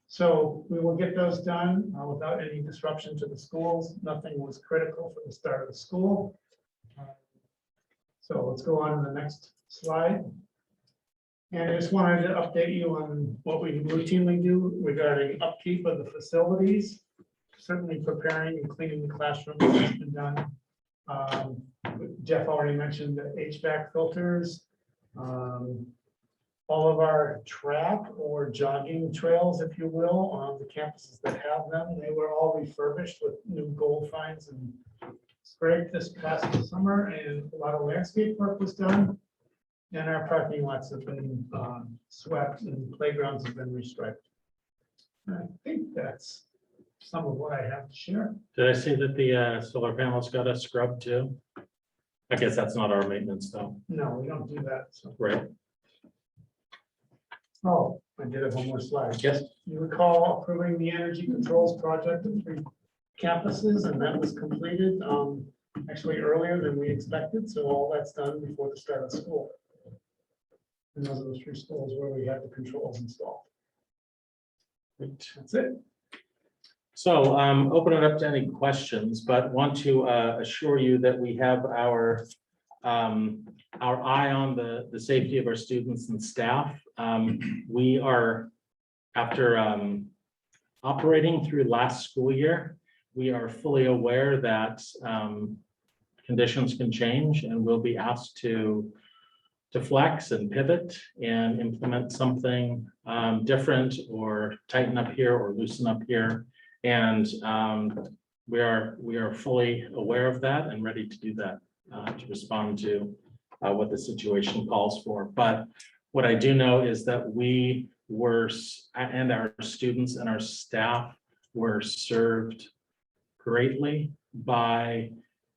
So we will get those done without any disruption to the schools. Nothing was critical for the start of the school. So let's go on to the next slide. And I just wanted to update you on what we routinely do regarding upkeep of the facilities. Certainly preparing and cleaning the classrooms has been done. Jeff already mentioned the HVAC filters. All of our track or jogging trails, if you will, on the campuses that have them, they were all refurbished with new gold fines and scraped this past summer, and a lot of landscape work was done. And our parking lots have been swept and playgrounds have been restriped. I think that's some of what I have to share. Did I say that the solar panels got a scrub too? I guess that's not our maintenance though, No, we don't do that. So. right? Oh, I did have one more slide. Yes. You recall approving the energy controls project at 3 campuses, and that was completed actually earlier than we expected. So all that's done before the start of school. And those are the 3 schools where we had the controls installed. Great. That's it. So open it up to any questions, but want to assure you that we have our eye on the safety of our students and staff. We are, after operating through last school year, we are fully aware that conditions can change, and we'll be asked to flex and pivot and implement something different, or tighten up here or loosen up here. And we are fully aware of that and ready to do that, to respond to what the situation calls for. But what I do know is that we were, and our students and our staff were served greatly by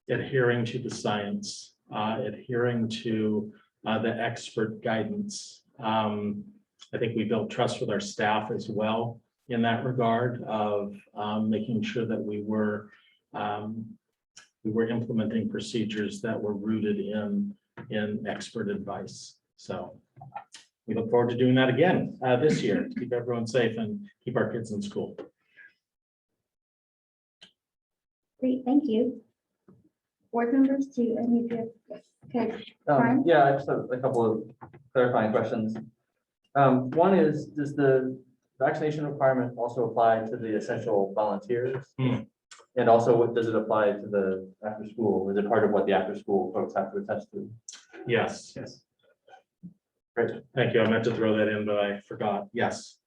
adhering to the science, adhering to the expert guidance. I think we built trust with our staff as well in that regard of making sure that we were implementing procedures that were rooted in expert advice. So we look forward to doing that again this year to keep everyone safe and keep our kids in school. Great, thank you. Board members, do any of you have, okay, Brian? Yeah, I just have a couple of clarifying questions. One is, does the vaccination requirement also apply to the essential volunteers? And also, what does it apply to the after school? Is it part of what the after school folks have to attest to? Yes. Yes. Great. Thank you. I meant to throw that in, but I forgot. Yes.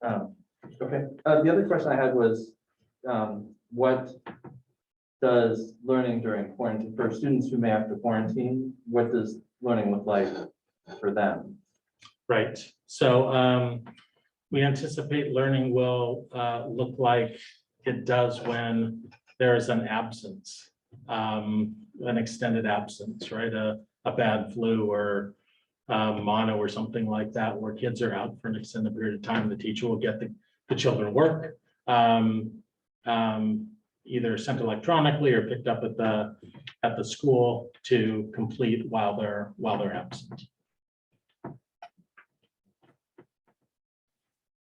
Okay. The other question I had was, what does learning during quarantine, for students who may have to quarantine, what does learning look like for them? Right. So we anticipate learning will look like it does when there is an absence, an extended absence, right? A bad flu or mono or something like that, where kids are out for an extended period of time. The teacher will get the children work, either sent electronically or picked up at the school to complete while they're absent.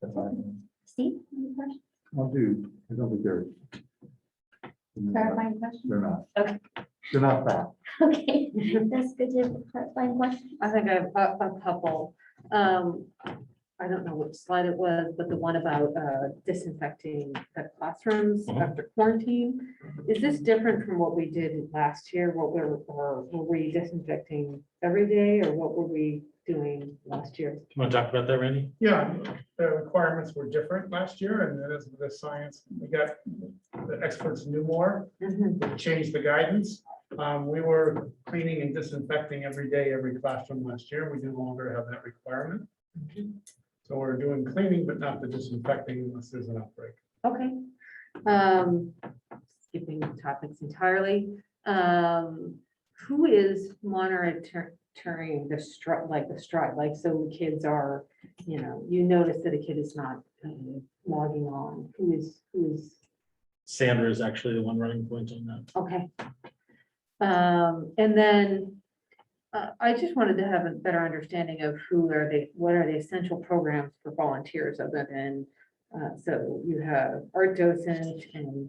That's fine. Steve, any questions? I'll do, I don't think they're. Clarifying question? They're not. Okay. They're not that. Okay, that's good to have a clarifying question. I think I have a couple. I don't know which slide it was, but the one about disinfecting the classrooms Mhm. after quarantine. Is this different from what we did last year? Were we disinfecting every day, or what were we doing last year? Do you want to talk about that, Randy? Yeah, the requirements were different last year, and then as the science, we got, the experts knew more, we changed the guidance. We were cleaning and disinfecting every day, every classroom last year. We no longer have that requirement. So we're doing cleaning, but not the disinfecting unless there's an outbreak. Okay. Skipping topics entirely. Who is monitoring the stride, like so the kids are, you notice that a kid is not logging on. Who is, Sandra is actually the one running point on that. okay. And then I just wanted to have a better understanding of what are the essential programs for volunteers other than, so you have art docent and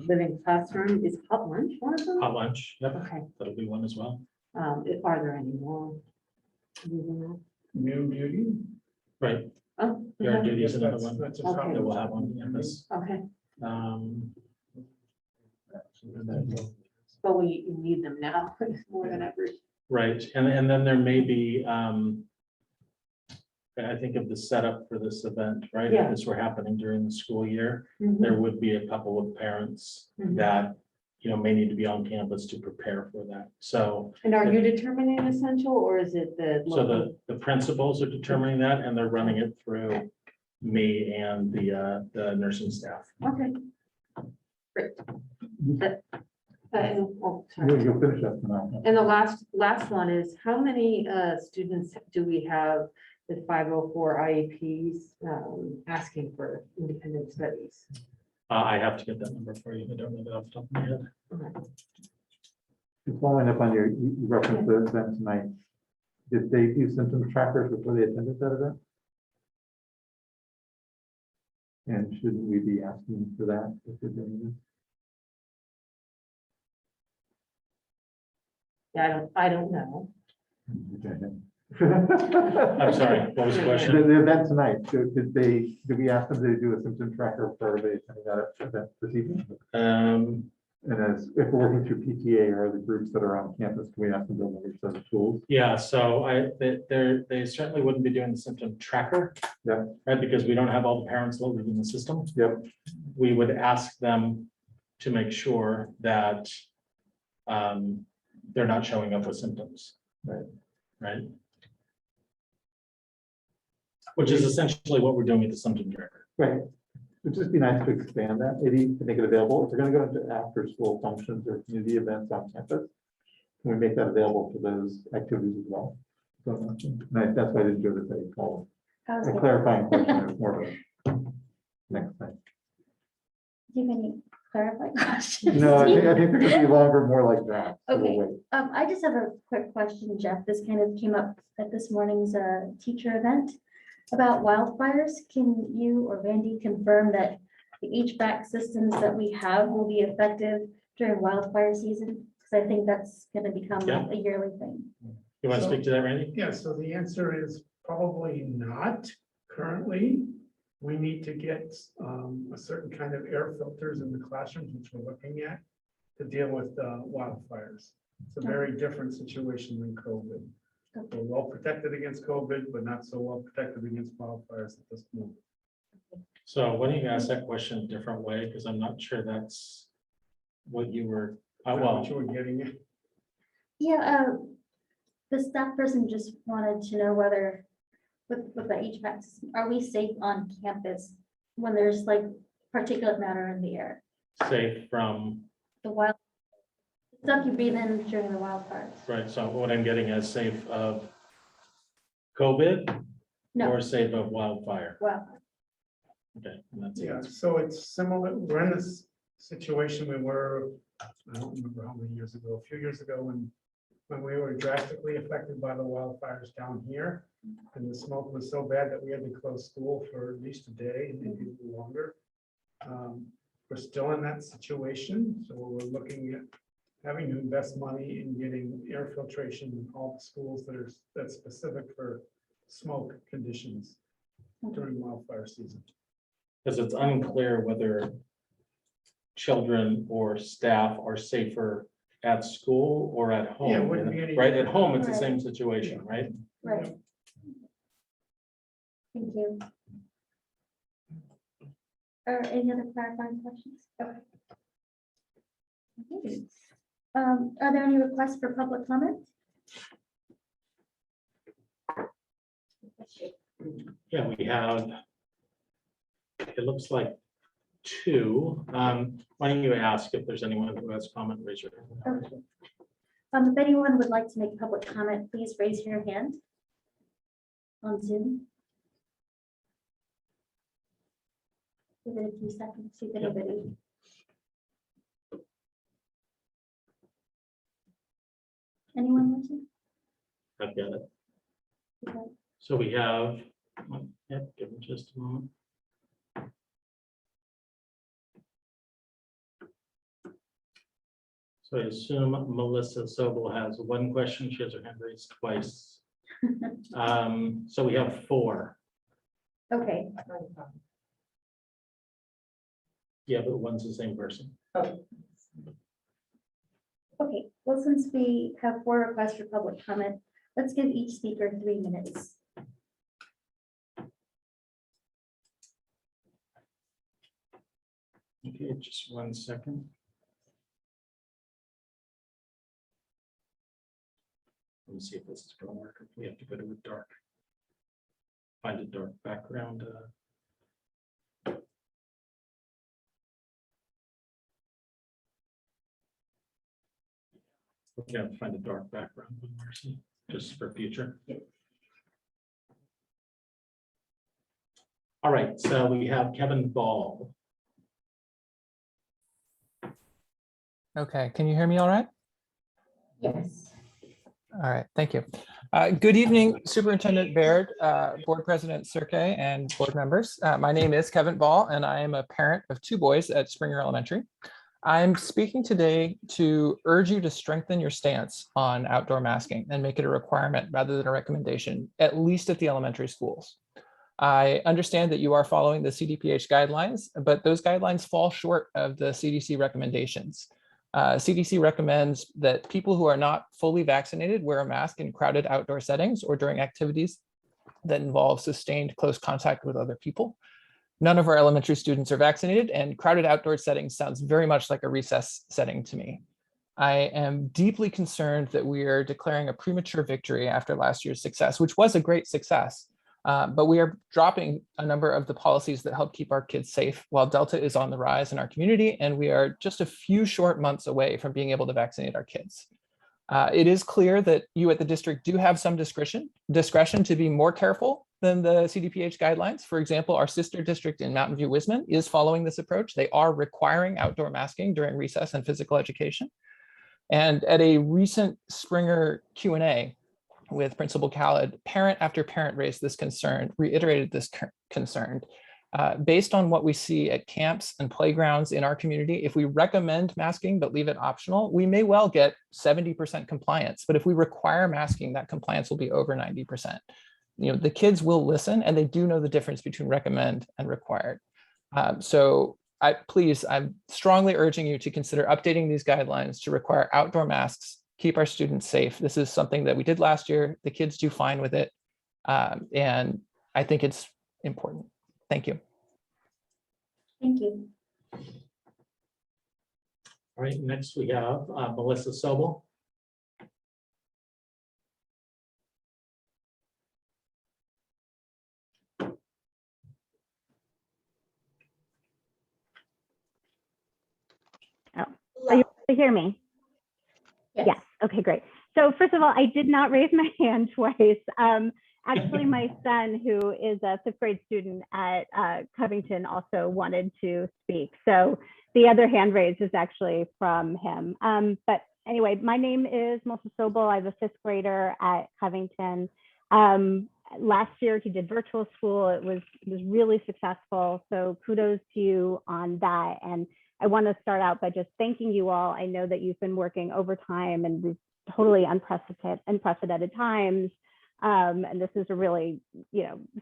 living classroom. Is hot lunch one of them? Hot lunch, yep, Okay. that'll be one as well. Are there any more? New beauty. Right, Oh, yard okay. duty is another That's- one that's just Okay. how- that we'll have on campus. Okay, Um, but we need them now more than ever. Right, and then there may be, I think of the setup for this event, right? Yeah. If this were happening during the school year, Mhm. there would be a couple of parents Mhm. that, may need to be on campus to prepare for that. So, And are you determining essential, or is it the? so local? the principals are determining that, and they're running it through me and the nursing staff. Okay. Great. Oh, sorry. You'll finish up tonight. And the last one is, how many students do we have with 504 IEPs asking for independent studies? I have to get that number for you. I don't know that off the top of my head. Following up on you referenced the event tonight. Did they do symptom trackers before they attended that event? And shouldn't we be asking for that if they're doing this? Yeah, I don't know. I'm sorry, what was the question? The event tonight, so did we ask them to do a symptom tracker for everybody attending that event this evening? And as if we're working through PTA or the groups that are on campus, can we ask them to leverage those tools? Yeah, so they certainly wouldn't be doing the symptom tracker. Yeah. Right, because we don't have all the parents loaded in the system. Yep. We would ask them to make sure that they're not showing up with symptoms. Right. Which is essentially what we're doing with the symptom tracker. Right. It'd just be nice to expand that, maybe to make it available. If we're gonna go into after-school functions or community events on campus, can we make that available for those activities as well? So, nice, that's why I didn't do it as a call. How's A it? clarifying question, it's more of a next time. Do you have any clarifying questions? No, I think there could be longer, more like that. so we'll Okay. wait. I just have a quick question, Jeff. This kind of came up at this morning's teacher event about wildfires. Can you or Randy confirm that the HVAC systems that we have will be effective during wildfire season? Because I think that's going to become Yeah. a yearly thing. You want to So- speak to that, Randy? Yeah, so the answer is probably not currently. We need to get a certain kind of air filters in the classrooms, which we're looking at, to deal with wildfires. It's a very different situation than COVID. We're well protected against COVID, but not so well protected against wildfires at this moment. So why don't you ask that question a different way? Because I'm not sure that's what you were, Is that well, what you were getting at? Yeah, the staff person just wanted to know whether with the HVAC system, are we safe on campus when there's like particulate matter in the air? safe from, The wild stuff you breathe in during the wildfires. right, so what I'm getting is safe of COVID No, or safe of wildfire. well, Okay. And that's Yeah, it. so it's similar. We're in this situation we were, I don't remember how many years ago, a few years ago when when we were drastically affected by the wildfires down here. And the smoke was so bad that we had to close school for at least a day, maybe longer. We're still in that situation, so we're looking at having to invest money in getting air filtration in all the schools that's specific for smoke conditions during wildfire season. Because it's unclear whether children or staff are safer at school or at home. Yeah, it wouldn't be any Right, at different. home, it's the same situation, right? Right. Thank you. Any other clarifying questions? Okay. Okay. Are there any requests for public comment? Yeah, we have, it looks like two. Why don't you ask if there's anyone who has comment, raise your hand. Okay. If anyone would like to make public comment, please raise your hand on Zoom. Give it a few seconds, see if anybody. Anyone want to? I've got it. Okay. So we have, yep, give me just a moment. So I assume Melissa Sobel has one question. She has her hand raised twice. So we have four. Okay, Yeah, but one's the same person. okay. Well, since we have four requests for public comment, let's give each speaker 3 minutes. Okay, just 1 second. Let me see if this is going to work. If we have to go to a dark, find a dark background. We have to find a dark background, Marcy, just for future. All right, so we have Kevin Ball. Okay, can you hear me all right? Yes. All right, thank you. Good evening, Superintendent Baird, Board President Sirke, and board members. My name is Kevin Ball, and I am a parent of 2 boys at Springer Elementary. I'm speaking today to urge you to strengthen your stance on outdoor masking and make it a requirement rather than a recommendation, at least at the elementary schools. I understand that you are following the CDPH guidelines, but those guidelines fall short of the CDC recommendations. CDC recommends that people who are not fully vaccinated wear a mask in crowded outdoor settings or during activities that involve sustained close contact with other people. None of our elementary students are vaccinated, and crowded outdoor settings sounds very much like a recess setting to me. I am deeply concerned that we are declaring a premature victory after last year's success, which was a great success. But we are dropping a number of the policies that help keep our kids safe while Delta is on the rise in our community, and we are just a few short months away from being able to vaccinate our kids. It is clear that you at the district do have some discretion to be more careful than the CDPH guidelines. For example, our sister district in Mountain View Wisman is following this approach. They are requiring outdoor masking during recess and physical education. And at a recent Springer Q&A with Principal Khaled, parent after parent raised this concern, reiterated this concern. Based on what we see at camps and playgrounds in our community, if we recommend masking but leave it optional, we may well get 70% compliance. But if we require masking, that compliance will be over 90%. You know, the kids will listen, and they do know the difference between recommend and required. So I'm strongly urging you to consider updating these guidelines to require outdoor masks, keep our students safe. This is something that we did last year. The kids do fine with it. And I think it's important. Thank you. Thank you. All right, next we have Melissa Sobel. Are you able to hear me? Yes. Okay, great. So first of all, I did not raise my hand twice. Actually, my son, who is a 5th grade student at Covington, also wanted to speak. So the other hand raised is actually from him. But anyway, my name is Melissa Sobel. I have a 5th grader at Covington. Last year he did virtual school. It was really successful. So kudos to you on that. And I want to start out by just thanking you all. I know that you've been working overtime and these totally unprecedented times. And this is a really,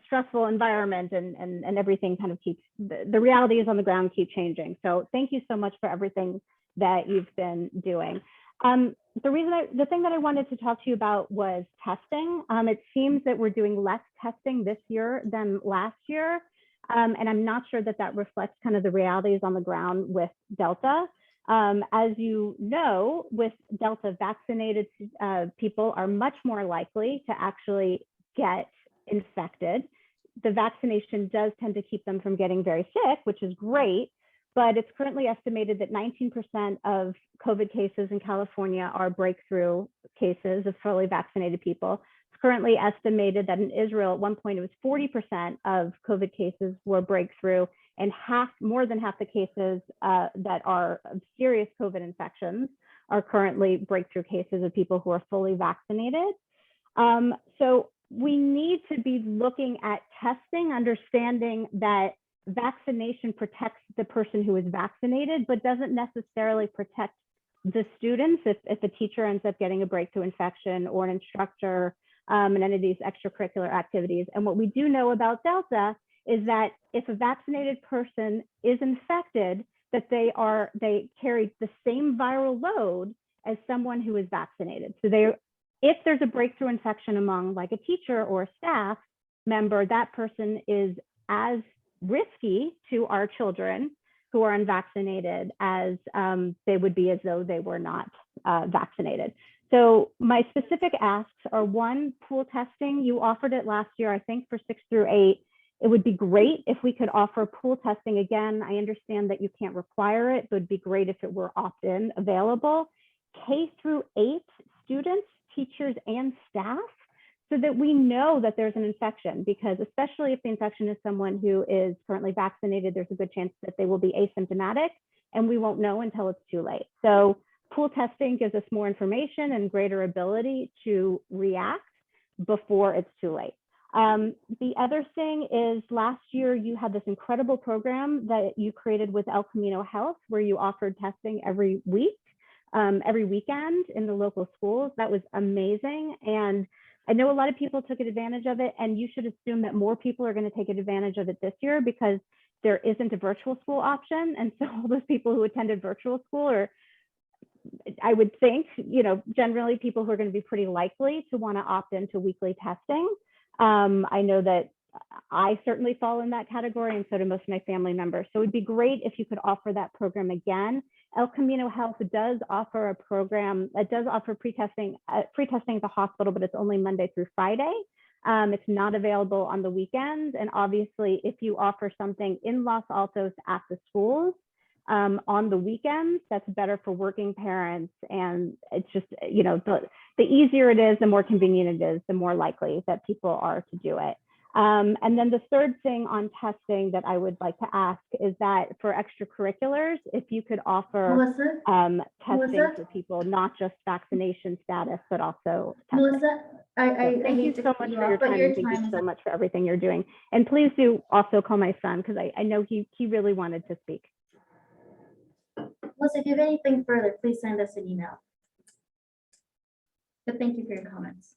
stressful environment, and everything kind of keeps, the realities on the ground keep changing. So thank you so much for everything that you've been doing. The thing that I wanted to talk to you about was testing. It seems that we're doing less testing this year than last year. And I'm not sure that reflects kind of the realities on the ground with Delta. As you know, with Delta, vaccinated people are much more likely to actually get infected. The vaccination does tend to keep them from getting very sick, which is great, but it's currently estimated that 19% of COVID cases in California are breakthrough cases of fully vaccinated people. It's currently estimated that in Israel, at one point, it was 40% of COVID cases were breakthrough, and more than half the cases that are of serious COVID infections are currently breakthrough cases of people who are fully vaccinated. So we need to be looking at testing, understanding that vaccination protects the person who is vaccinated, but doesn't necessarily protect the students if a teacher ends up getting a breakthrough infection, or an instructor in any of these extracurricular activities. And what we do know about Delta is that if a vaccinated person is infected, that they carry the same viral load as someone who is vaccinated. So if there's a breakthrough infection among like a teacher or a staff member, that person is as risky to our children who are unvaccinated as they would be as though they were not vaccinated. So my specific asks are: 1, pool testing. You offered it last year, I think, for 6 through 8. It would be great if we could offer pool testing again. I understand that you can't require it, but it'd be great if it were opt-in available. K through 8 students, teachers, and staff, so that we know that there's an infection, because especially if the infection is someone who is currently vaccinated, there's a good chance that they will be asymptomatic, and we won't know until it's too late. So pool testing gives us more information and greater ability to react before it's too late. The other thing is, last year you had this incredible program that you created with El Camino Health, where you offered testing every week, every weekend in the local schools. That was amazing. And I know a lot of people took advantage of it, and you should assume that more people are going to take advantage of it this year, because there isn't a virtual school option. And so all those people who attended virtual school are, I would think, generally people who are going to be pretty likely to want to opt into weekly testing. I know that I certainly fall in that category, and so do most of my family members. So it'd be great if you could offer that program again. El Camino Health does offer a program that does offer pre-testing at the hospital, but it's only Monday through Friday. It's not available on the weekends. And obviously, if you offer something in Los Altos at the schools on the weekends, that's better for working parents. And it's just, the easier it is, the more convenient it is, the more likely that people are to do it. And then the third thing on testing that I would like to ask is that for extracurriculars, if you could offer testing for people, not just vaccination status, but also testing. Melissa, Thank you so much for your time, and thank you so much for everything you're doing. And please do also call my son, because I know he really wanted to speak. Melissa, if you have anything further, please send us an email. But thank you for your comments.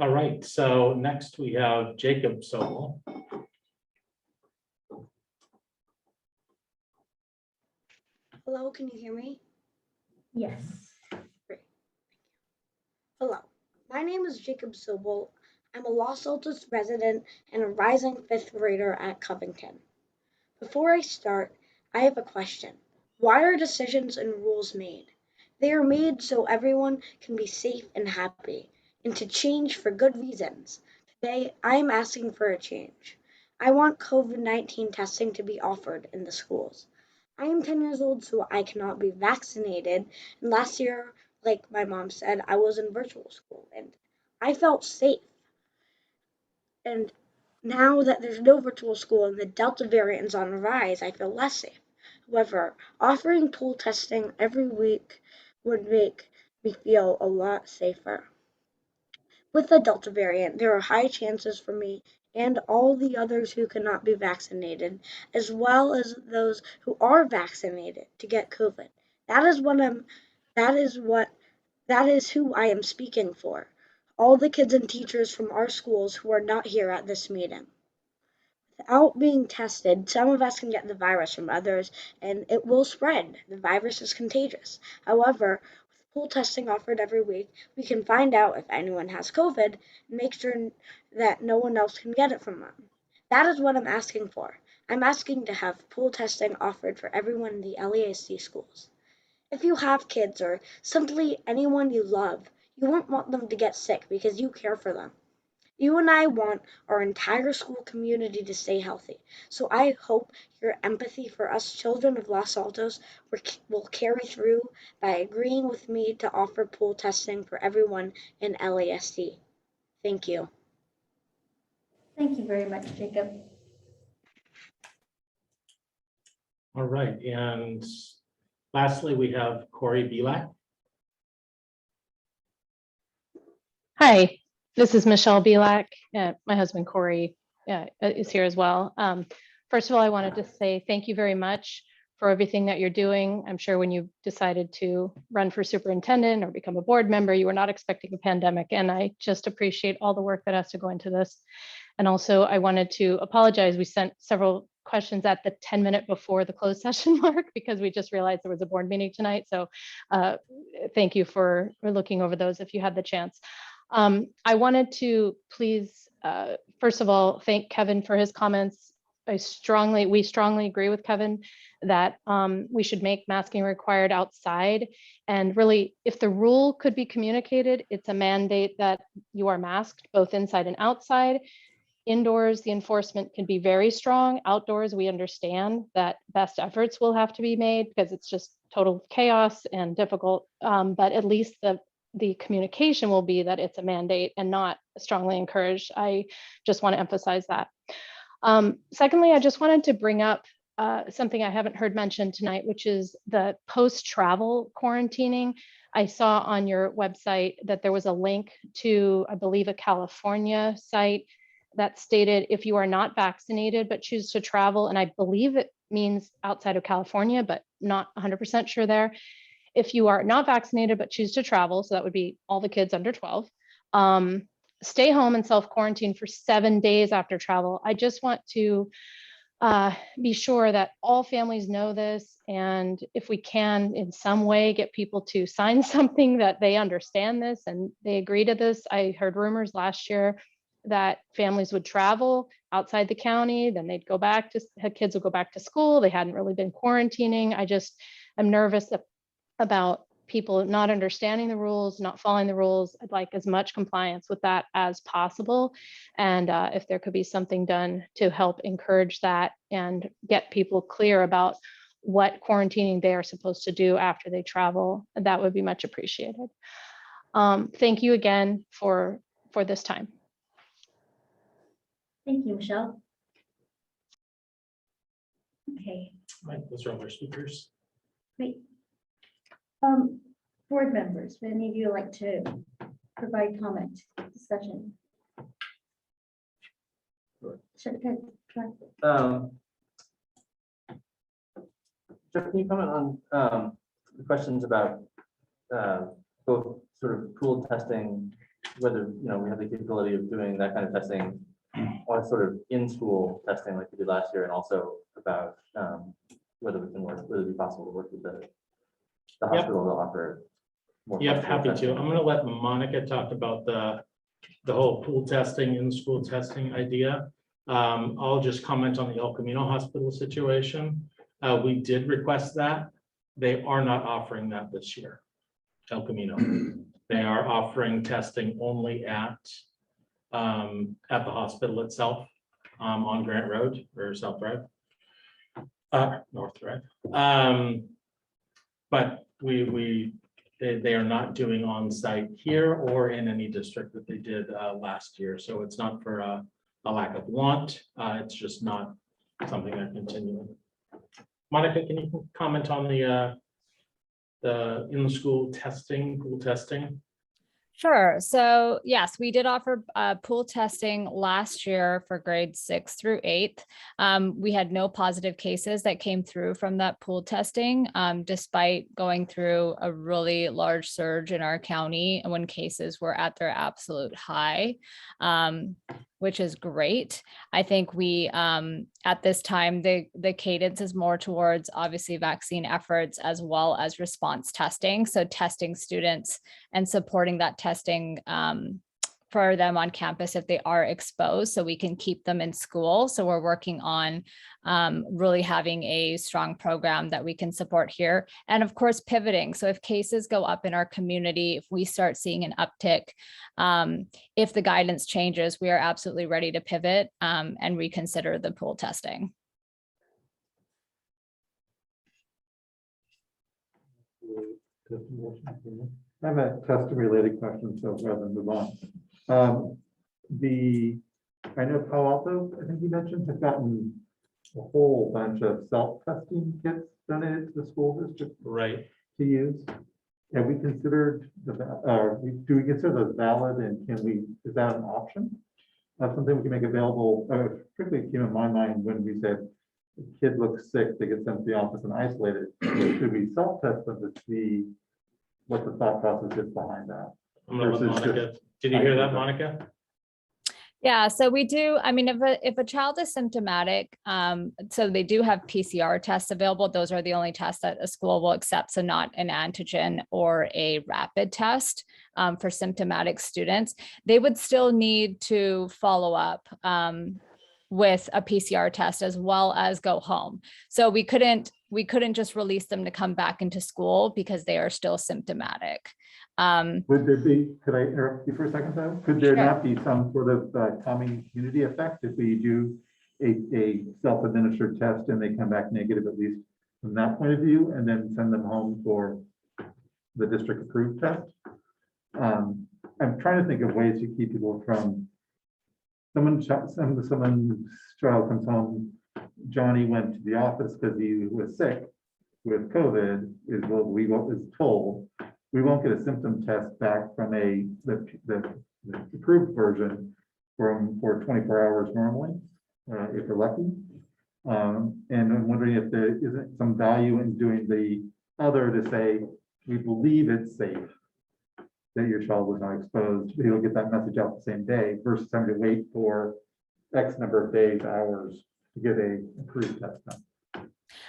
All right, so next we have Jacob Sobel. Hello, can you hear me? Yes. Great. Hello, my name is Jacob Sobel. I'm a Los Altos resident and a rising 5th grader at Covington. Before I start, I have a question. Why are decisions and rules made? They are made so everyone can be safe and happy, and to change for good reasons. Today, I am asking for a change. I want COVID-19 testing to be offered in the schools. I am 10 years old, so I cannot be vaccinated. And last year, like my mom said, I was in virtual school, and I felt safe. And now that there's no virtual school and the Delta variant is on the rise, I feel less safe. However, offering pool testing every week would make me feel a lot safer. With the Delta variant, there are high chances for me and all the others who cannot be vaccinated, as well as those who are vaccinated, to get COVID. That is who I am speaking for. All the kids and teachers from our schools who are not here at this meeting. Without being tested, some of us can get the virus from others, and it will spread. The virus is contagious. However, with pool testing offered every week, we can find out if anyone has COVID and make sure that no one else can get it from them. That is what I'm asking for. I'm asking to have pool testing offered for everyone in the LASD schools. If you have kids or simply anyone you love, you won't want them to get sick because you care for them. You and I want our entire school community to stay healthy, so I hope your empathy for us children of Los Altos will carry through by agreeing with me to offer pool testing for everyone in LASD. Thank you. Thank you very much, Jacob. All right, and lastly, we have Corey Belak. Hi, this is Michelle Belak. My husband Corey is here as well. First of all, I wanted to say thank you very much for everything that you're doing. I'm sure when you decided to run for superintendent or become a board member, you were not expecting a pandemic. And I just appreciate all the work that has to go into this. And also I wanted to apologize. We sent several questions at the 10-minute before the closed session mark because we just realized there was a board meeting tonight. So thank you for looking over those if you had the chance. I wanted to please, first of all, thank Kevin for his comments. We strongly agree with Kevin that we should make masking required outside. And really, if the rule could be communicated, it's a mandate that you are masked both inside and outside. Indoors, the enforcement can be very strong. Outdoors, we understand that best efforts will have to be made because it's just total chaos and difficult. But at least the communication will be that it's a mandate and not strongly encouraged. I just want to emphasize that. Secondly, I just wanted to bring up something I haven't heard mentioned tonight, which is the post-travel quarantining. I saw on your website that there was a link to, I believe, a California site that stated if you are not vaccinated but choose to travel, and I believe it means outside of California, but not 100% sure there. If you are not vaccinated but choose to travel, so that would be all the kids under 12, stay home and self-quarantine for 7 days after travel. I just want to be sure that all families know this, and if we can in some way get people to sign something that they understand this and they agree to this. I heard rumors last year that families would travel outside the county, then they'd go back to, kids would go back to school. They hadn't really been quarantining. I'm nervous about people not understanding the rules, not following the rules. I'd like as much compliance with that as possible. And if there could be something done to help encourage that and get people clear about what quarantining they are supposed to do after they travel, that would be much appreciated. Thank you again for this time. Thank you, Michelle. Okay, All right, those are all our speakers. great. Board members, would any of you like to provide comment, discussion? Sure, go ahead. Jeff, can you comment on the questions about both sort of pool testing, whether we have the capability of doing that kind of testing, or sort of in-school testing like we did last year, and also about whether it'd be possible to work with the hospital to offer more. Yep, happy to. I'm going to let Monica talk about the whole pool testing, in-school testing idea. I'll just comment on the El Camino Hospital situation. We did request that. They are not offering that this year. El Camino. They are offering testing only at the hospital itself, on Grant Road or South Drive, North Drive. But they are not doing on-site here or in any district that they did last year. So it's not for a lack of want. It's just not something they're continuing. Monica, can you comment on the in-school testing, pool testing? Sure. So yes, we did offer pool testing last year for grades 6 through 8. We had no positive cases that came through from that pool testing, despite going through a really large surge in our county when cases were at their absolute high, which is great. I think we, at this time, the cadence is more towards obviously vaccine efforts as well as response testing. So testing students and supporting that testing for them on campus if they are exposed, so we can keep them in school. So we're working on really having a strong program that we can support here. And of course, pivoting. So if cases go up in our community, if we start seeing an uptick, if the guidance changes, we are absolutely ready to pivot and reconsider the pool testing. I have a testing related question, so rather than move on. I know Palo Alto, I think you mentioned, has gotten a whole bunch of self-testing kits donated to the school district Right. to use. Have we considered do we consider those valid, and is that an option? Something we can make available, particularly came in my mind when we said the kid looks sick, they get sent to the office and isolated. Should we self-test them to see what the thought process is behind that? I'm gonna let Monica. Did you hear that, Monica? Yeah, so we do, I mean, if a child is symptomatic, so they do have PCR tests available. Those are the only tests that a school will accept. So not an antigen or a rapid test for symptomatic students. They would still need to follow up with a PCR test as well as go home. So we couldn't just release them to come back into school because they are still symptomatic. Would there be, could I interrupt you for a second though? Could there Sure. not be some sort of calming community effect if we do a self-administered test and they come back negative, at least from that point of view, and then send them home for the district approved test? I'm trying to think of ways to keep people from someone's child comes home. Johnny went to the office because he was sick with COVID, is what we was told. We won't get a symptom test back from the approved version for 24 hours normally, if we're lucky. And I'm wondering if there isn't some value in doing the other to say, we believe it's safe that your child was not exposed. You'll get that message out the same day versus having to wait for X number of days, hours to get a approved test done.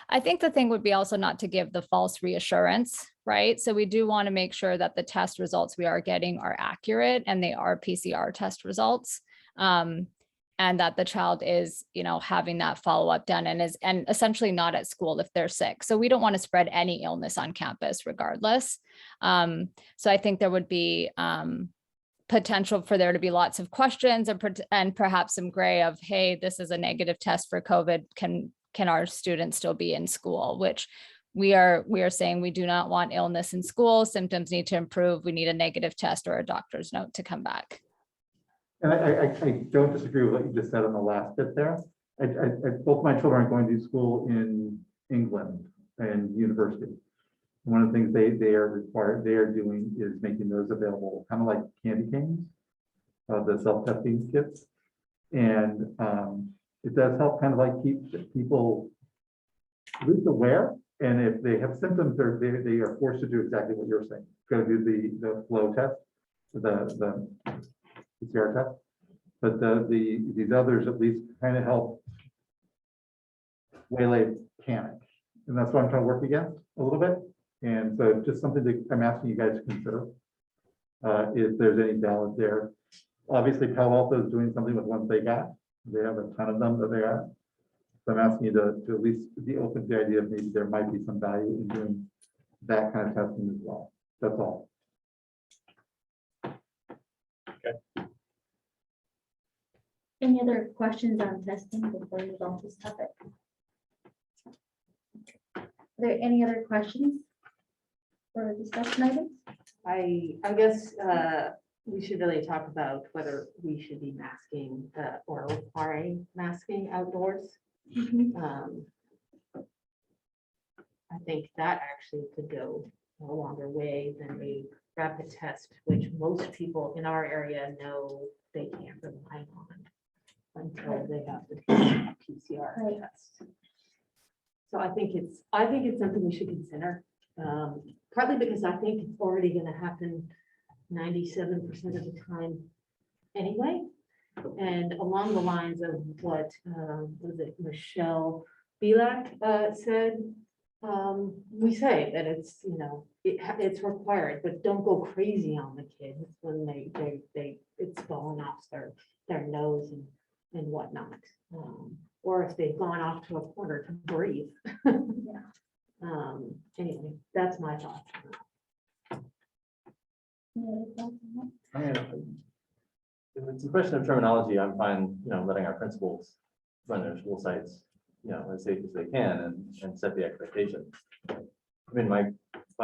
I think the thing would be also not to give the false reassurance, right? So we do want to make sure that the test results we are getting are accurate and they are PCR test results. And that the child is, having that follow-up done and essentially not at school if they're sick. So we don't want to spread any illness on campus regardless. So I think there would be potential for there to be lots of questions and perhaps some gray of, hey, this is a negative test for COVID. Can our students still be in school? Which we are saying we do not want illness in school. Symptoms need to improve. We need a negative test or a doctor's note to come back. And I don't disagree with what you just said on the last bit there. Both my children are going to school in England and university. One of the things they are doing is making those available, kind of like candy canes, the self-testing kits. And it does help kind of like keep people at least aware. And if they have symptoms, they are forced to do exactly what you're saying. Go do the flow test, the PCR test, but these others at least kind of help waylay panic, and that's what I'm trying to work against a little bit. And so just something that I'm asking you guys to consider if there's any balance there. Obviously, Palo Alto is doing something with ones they got. They have a ton of them that they have. So I'm asking you to at least be open to the idea of maybe there might be some value in doing that kind of testing as well. That's all. Any other questions on testing before we move on to this topic? Are there any other questions for discussion items? I guess we should really talk about whether we should be masking or requiring masking outdoors. I think that actually could go a longer way than a rapid test, which most people in our area know they can't rely on until they have to take a PCR Right. test. So I think it's something we should consider, partly because I think it's already gonna happen 97% of the time anyway. And along the lines of what, was it Michelle Bilak said, we say that it's, it's required, but don't go crazy on the kids when it's falling off their nose and whatnot. Or if they've gone off to a corner to breathe. Anyway, that's my thought. I mean, if it's a question of terminology, I'm fine, letting our principals run their school sites, as safe as they can and set the expectations. I mean, my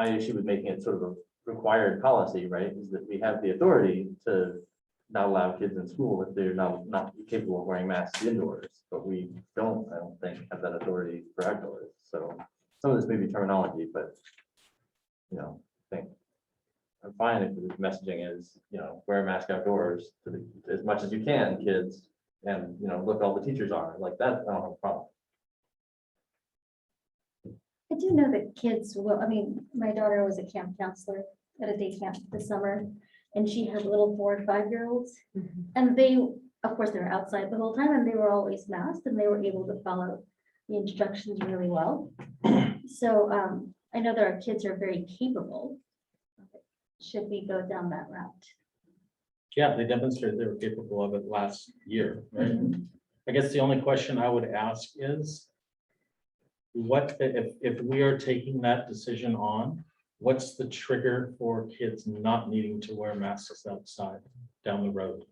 issue with making it sort of a required policy, right, is that we have the authority to not allow kids in school if they're not capable of wearing masks indoors, but we don't, I don't think, have that authority for outdoors. So some of this may be terminology, but, I think I'm fine if the messaging is, wear a mask outdoors as much as you can, kids, and, look, all the teachers are like that. I don't have a problem. I do know that kids will, my daughter was a camp counselor at a day camp this summer, and she had little 4 and 5-year-olds. And they, of course, they were outside the whole time and they were always masked and they were able to follow the instructions really well. So I know that our kids are very capable. Should we go down that route? Yeah, they demonstrated they were capable of it last year, right? I guess the only question I would ask is, what if we are taking that decision on, what's the trigger for kids not needing to wear masks outside down the road?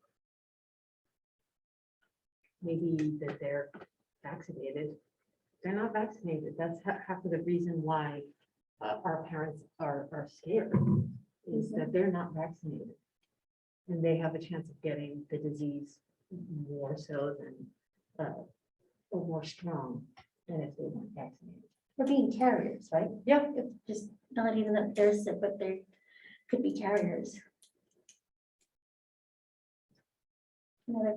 Maybe that they're vaccinated. They're not vaccinated. That's half of the reason why our parents are scared, is that they're not vaccinated. And they have a chance of getting the disease more so than, or more strong than if they weren't vaccinated. We're being carriers, right? Yeah. It's just not even that they're sick, but they could be carriers. Any other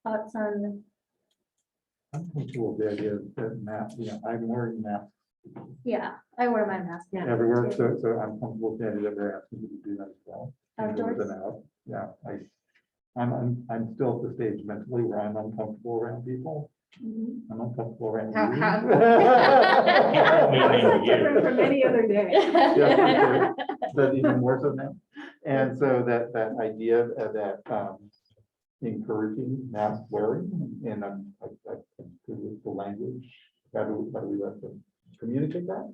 thoughts on? I'm comfortable with the idea that mask, I'm wearing masks Yeah, I wear my mask. Yeah. everywhere, so I'm comfortable with the idea that they're asking you to do that as well. Outdoors? Indoors and out. Yeah, I'm still at the stage mentally where I'm uncomfortable around people. Mhm. I'm uncomfortable around How- you. how- Meaning That's you. different from any other day. Yeah, but even more so now. And so that idea of that encouraging mask wearing, and I'm good with the language. How do we let them communicate that?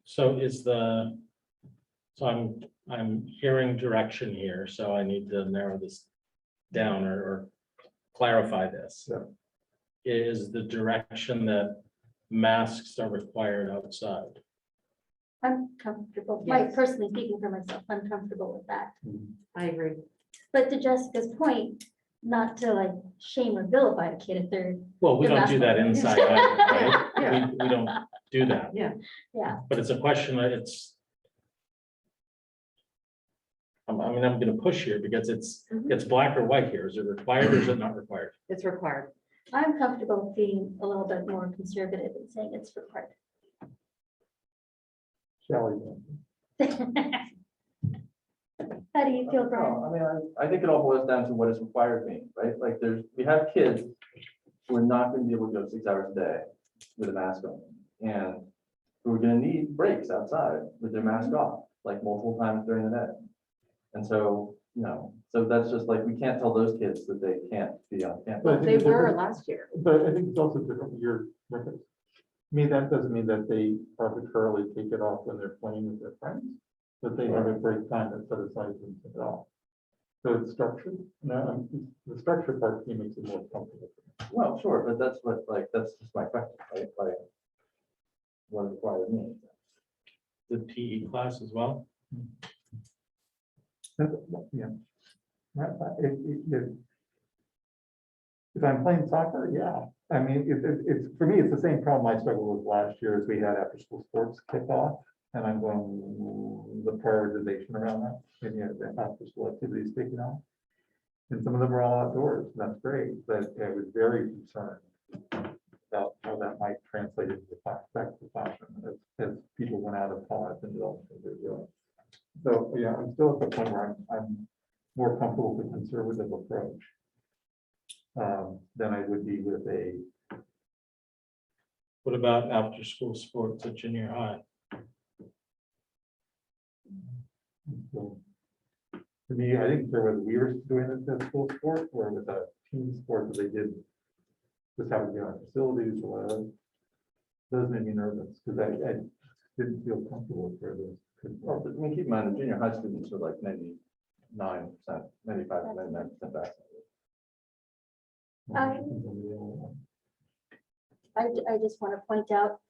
So I'm hearing direction here, so I need to narrow this down or clarify this. Yeah. Is the direction that masks are required outside? I'm comfortable, Yes. personally speaking for myself, I'm comfortable with that. I agree. But to Jessica's point, not to like shame or vilify a kid if they're, Well, we The don't do that mask. inside, either, right? Yeah. We don't do that. Yeah. yeah, But it's a question that I'm gonna push here because it's black or white here. Is it required or is it not required? It's required. I'm comfortable being a little bit more conservative and saying it's required. Shall we? How do you feel, Brian? No, I mean, I think it all boils down to what is required mean, right? Like we have kids who are not going to be able to go 6 hours a day with a mask on. And who are going to need breaks outside with their mask off, like multiple times during the day. And so, so that's just like, we can't tell those kids that they can't be on campus. But I think They it's were different. last year. But I think it's also different. You're right. I mean, that doesn't mean that they arbitrarily take it off when they're playing with their friends, but they have a break time that's set aside to take it off. So it's structured. No, the structure part to me makes it more comfortable. Well, sure, but that's that's just my question, right? Like, what does required mean? The PE class as well? Yeah. If I'm playing soccer, yeah. I mean, it's, for me, it's the same problem I struggled with last year as we had after school sports kickoff. And I'm going, the prioritization around that, and yet the after school activities taken off. And some of them are all outdoors, and that's great, but I was very concerned about how that might translate into the back to classroom as people went out of pause and did all the things they're doing. So, yeah, I'm still at the point where I'm more comfortable with a conservative approach than I would be with a. What about after-school sports at junior high? So, to me, I think there was weird doing it as school sport or with a team sport that they did just have to be on facilities or whatever. Those made me nervous because I didn't feel comfortable with where those could. Well, but we keep in mind, the junior high students are like 99%, 95%, 99% vaccinated. I just want to point out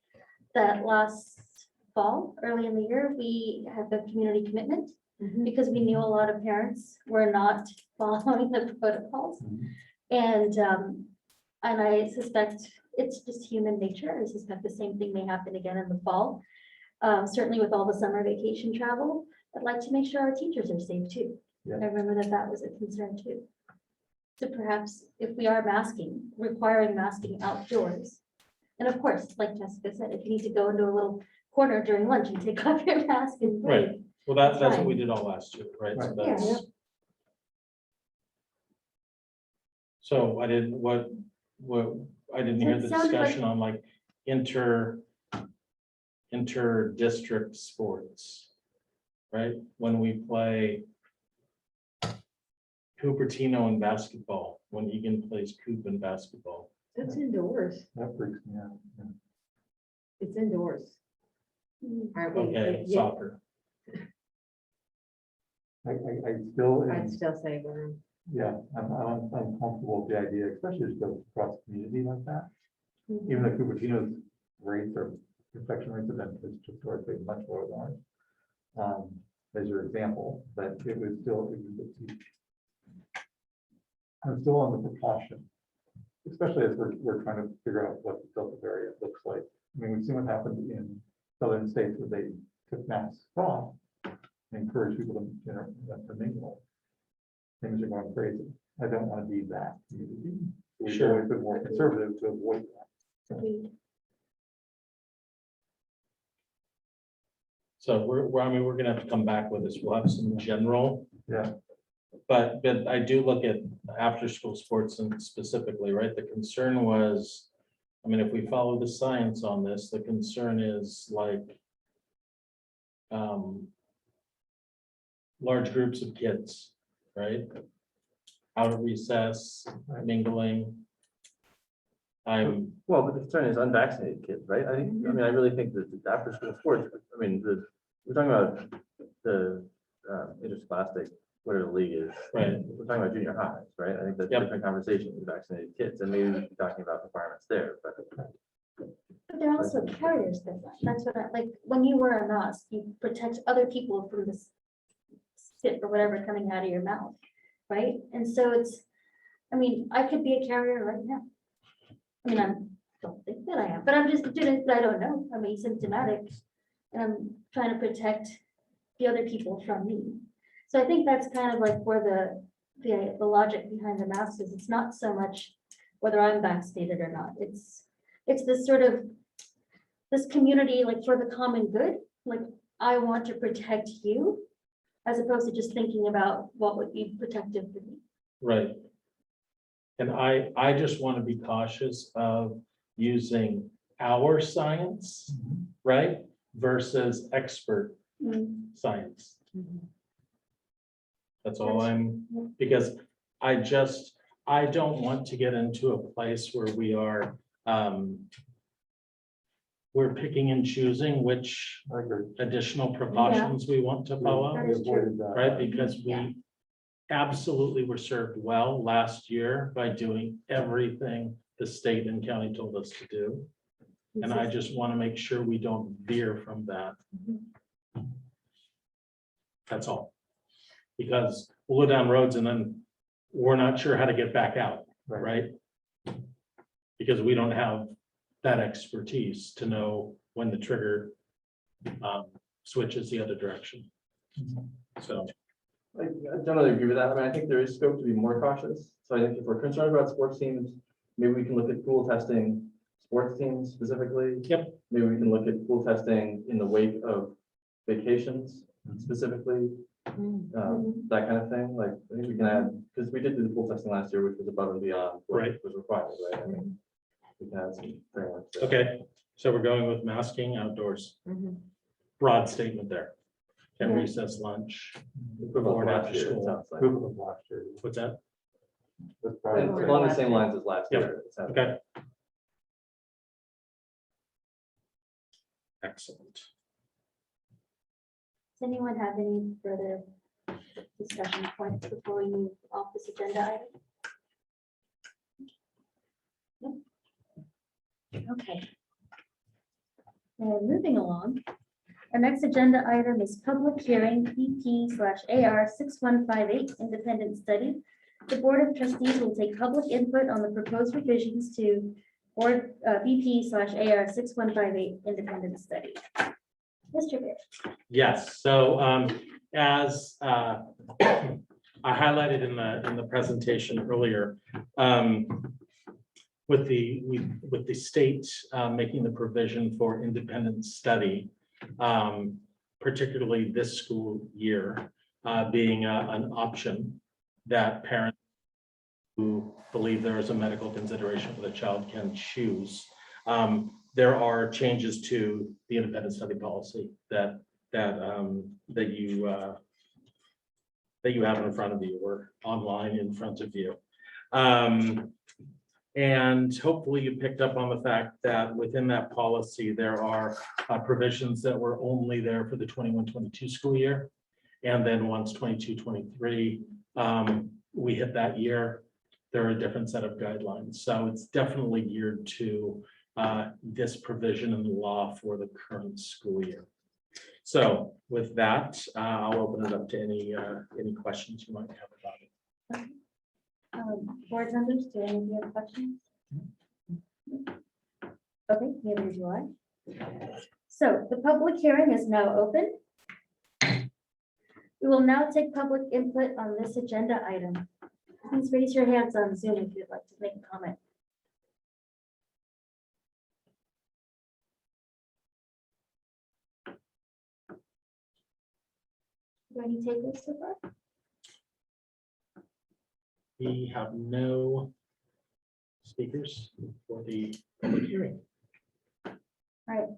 that last fall, early in the year, we had the community commitment because we knew a lot of parents were not following the protocols. And I suspect it's just human nature. I suspect the same thing may happen again in the fall. Certainly with all the summer vacation travel, I'd like to make sure our teachers are safe too. Yeah. I remember that was a concern too. So perhaps if we are masking, requiring masking outdoors. And of course, like Jessica said, if you need to go into a little corner during lunch and take off your mask and breathe. Right. Well, that's what fine. we did all last year, right? So Right. that's. Yeah. So I didn't, I didn't hear the It sounded like- discussion on like inter-district sports. Right, when we play Cupertino in basketball, when Egan plays Coop in basketball. That's indoors. That freaks me out. Yeah. It's indoors. Aren't we? Okay, Yeah, soccer. I still, I'd still say we're. yeah, I'm comfortable with the idea, especially as it goes across the community like that. Even though Cupertino's rates or infection rates have been historically much lower than ours. As your example, but it was still, I'm still on the precaution, especially as we're trying to figure out what the Delta variant looks like. I mean, we've seen what happened in southern states where they took masks off and encouraged people to mingle. Things are going crazy. I don't want to be that community. We've Sure. always been more conservative to avoid that. Agreed. So I mean, we're gonna have to come back with this. We'll have some general. Yeah. But I do look at after-school sports and specifically, right? The concern was, I mean, if we follow the science on this, the concern is like large groups of kids, right? Out of recess, mingling. Well, but the concern is unvaccinated kids, right? I mean, I really think that the after school sports, I mean, we're talking about the interscholastic, whatever the league is. Right. We're talking about junior highs, right? I think that's a Yep. different conversation with vaccinated kids, and maybe we should be talking about requirements there, but. But they're also carriers. That's what I like. When you wear a mask, you protect other people from this spit or whatever coming out of your mouth, right? And so it's, I mean, I could be a carrier right now. I mean, I don't think that I am, but I'm just doing, I don't know. I'm asymptomatic. And I'm trying to protect the other people from me. So I think that's kind of like where the logic behind the mask is. It's not so much whether I'm vaccinated or not. It's this sort of, this community, like for the common good, like I want to protect you as opposed to just thinking about what would be protective for me. Right. And I just want to be cautious of using our science, right? Versus expert science. That's all because I don't want to get into a place where we are, we're picking and choosing which I agree. additional precautions we want to follow, That is true. Avoided that. right? Because Yeah. we absolutely were served well last year by doing everything the state and county told us to do. And I just want to make sure we don't veer from that. That's all. Because we'll go down roads and then we're not sure how to get back out, right? because we don't have that expertise to know when the trigger switches the other direction. So, I generally agree with that. I mean, I think there is scope to be more cautious. So I think if we're concerned about sports teams, maybe we can look at pool testing sports teams specifically. Yep. Maybe we can look at pool testing in the wake of vacations specifically, that kind of thing. Like, I think we can add, because we did do the pool testing last year, which was above and beyond what Right. was required, right? I think we can add some frameworks there. okay, so we're going with masking outdoors. Broad statement there. Can Yeah. recess lunch. Equivalent to After last year, it school. sounds like. Equivalent of last year. What's that? That's probably- And along the same lines as last Yep. year. it sounds Okay. Excellent. Does anyone have any further discussion points before we move off this agenda item? No? Okay. And moving along, our next agenda item is public hearing BP/AR 6158 independent study. The Board of Trustees will take public input on the proposed revisions to Board BP/AR 6158 independent study. Mr. Bear. Yes, so as I highlighted in the presentation earlier, with the state making the provision for independent study, particularly this school year being an option that parents who believe there is a medical consideration for the child can choose. There are changes to the independent study policy that you have in front of you or online in front of you. And hopefully you picked up on the fact that within that policy, there are provisions that were only there for the 21-22 school year. And then once 22-23, we hit that year, there are a different set of guidelines. So it's definitely geared to this provision in the law for the current school year. So with that, I'll open it up to any questions you might have about it. Board members, do any of you have questions? Okay, neither do I. So the public hearing is now open. We will now take public input on this agenda item. Please raise your hands on Zoom if you'd like to make a comment. Do any takers so far? We have no speakers for the public hearing. All right.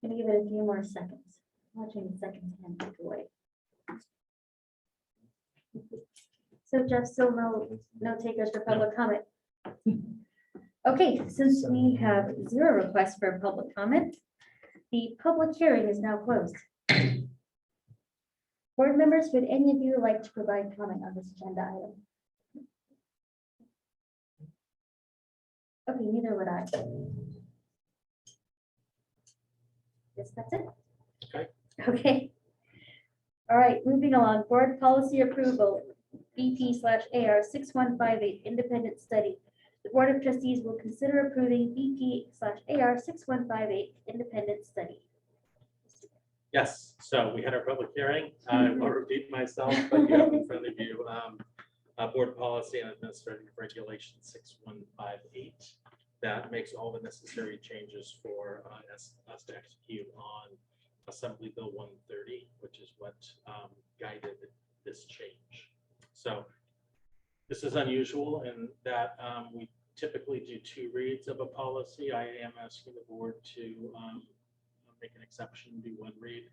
Gonna give it a few more seconds. Watching the seconds hand tick away. So Jeff, still no takers for public comment. Okay, since we have 0 requests for public comment, the public hearing is now closed. Board members, would any of you like to provide comment on this agenda item? Okay, neither would I. Guess that's it. Okay. Okay. All right, moving along, board policy approval, BP/AR 6158 independent study. The Board of Trustees will consider approving BP/AR 6158 independent study. Yes, so we had our public hearing. I won't repeat myself, but you have in front of you Board Policy and Administrative Regulation 6158 that makes all the necessary changes for us to execute on Assembly Bill 130, which is what guided this change. So this is unusual in that we typically do 2 reads of a policy. I am asking the board to make an exception, do 1 read,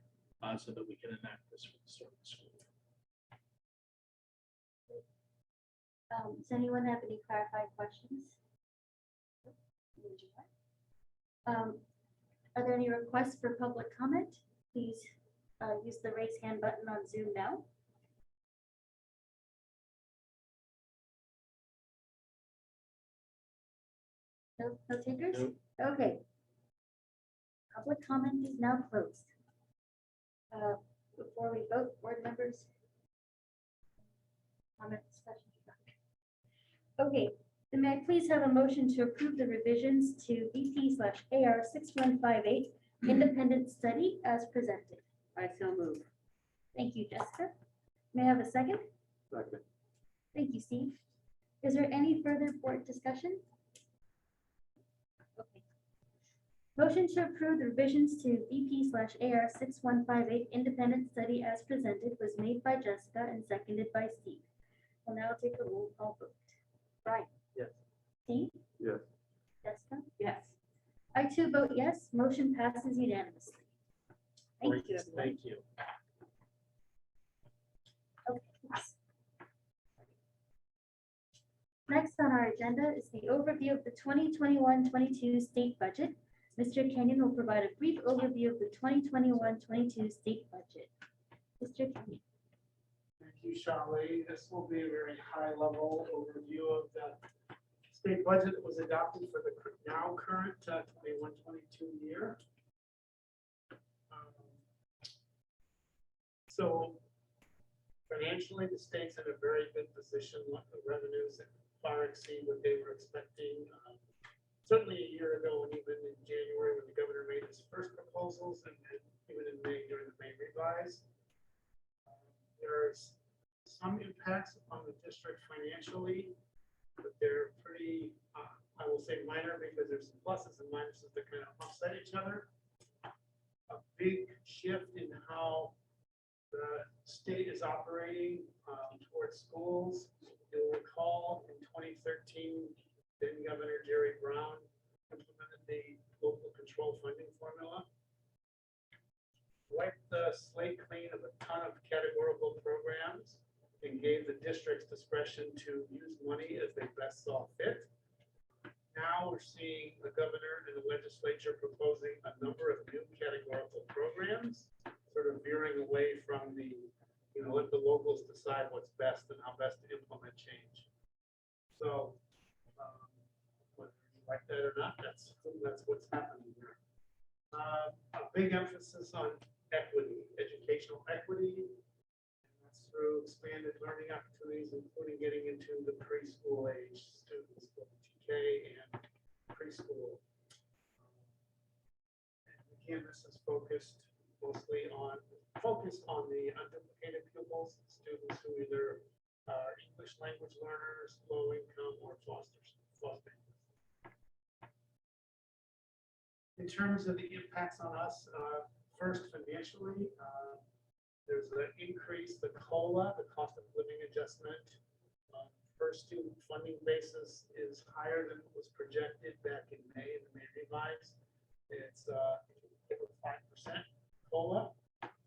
so that we can enact this for the start of the school year. Does anyone have any clarifying questions? Are there any requests for public comment? Please use the raise hand button on Zoom now. No takers? Nope. Okay. Public comment is now closed. Before we vote, board members. Comment discussion. Okay, Then may I please have a motion to approve the revisions to BP/AR 6158 independent study as presented? I so move. Thank you, Jessica. May I have a second? Second. Thank you, Steve. Is there any further board discussion? Okay. Motion to approve the revisions to BP/AR 6158 independent study as presented was made by Jessica and seconded by Steve. We'll now take a roll call vote. Brian? Yes. Steve? Yes. Jessica? Yes. I too vote yes. Motion passes unanimously. Thank Great, you, everyone. Thank you. Okay. Next on our agenda is the overview of the 2021-22 state budget. Mr. Kenyon will provide a brief overview of the 2021-22 state budget. Mr. Kenyon. Thank you, Charlie. This will be a very high-level overview of the state budget that was adopted for the now current 21-22 year. So financially, the state's in a very good position. The revenues far exceed what they were expecting. Certainly a year ago, and even in January when the governor made his first proposals, and then even in May during the May revise. There's some impacts on the district financially, but they're pretty, I will say minor, because there's some pluses and minuses that kind of offset each other. A big shift in how the state is operating towards schools. You'll recall in 2013, then Governor Jerry Brown implemented the local control funding formula. Wiped the slate clean of a ton of categorical programs and gave the districts discretion to use money as they best saw fit. Now we're seeing the governor and the legislature proposing a number of new categorical programs, sort of veering away from the, let the locals decide what's best and how best to implement change. So whether you like that or not, that's what's happening here. A big emphasis on equity, educational equity. That's through expanded learning opportunities, including getting into the preschool age students, both TK and preschool. And again, this is focused mostly on the unduplicated pupils, students who either are English language learners, low income, or foster. In terms of the impacts on us, first financially, there's an increase, the COLA, the cost of living adjustment, per student funding basis is higher than it was projected back in May in the May revise. It's over 5% COLA.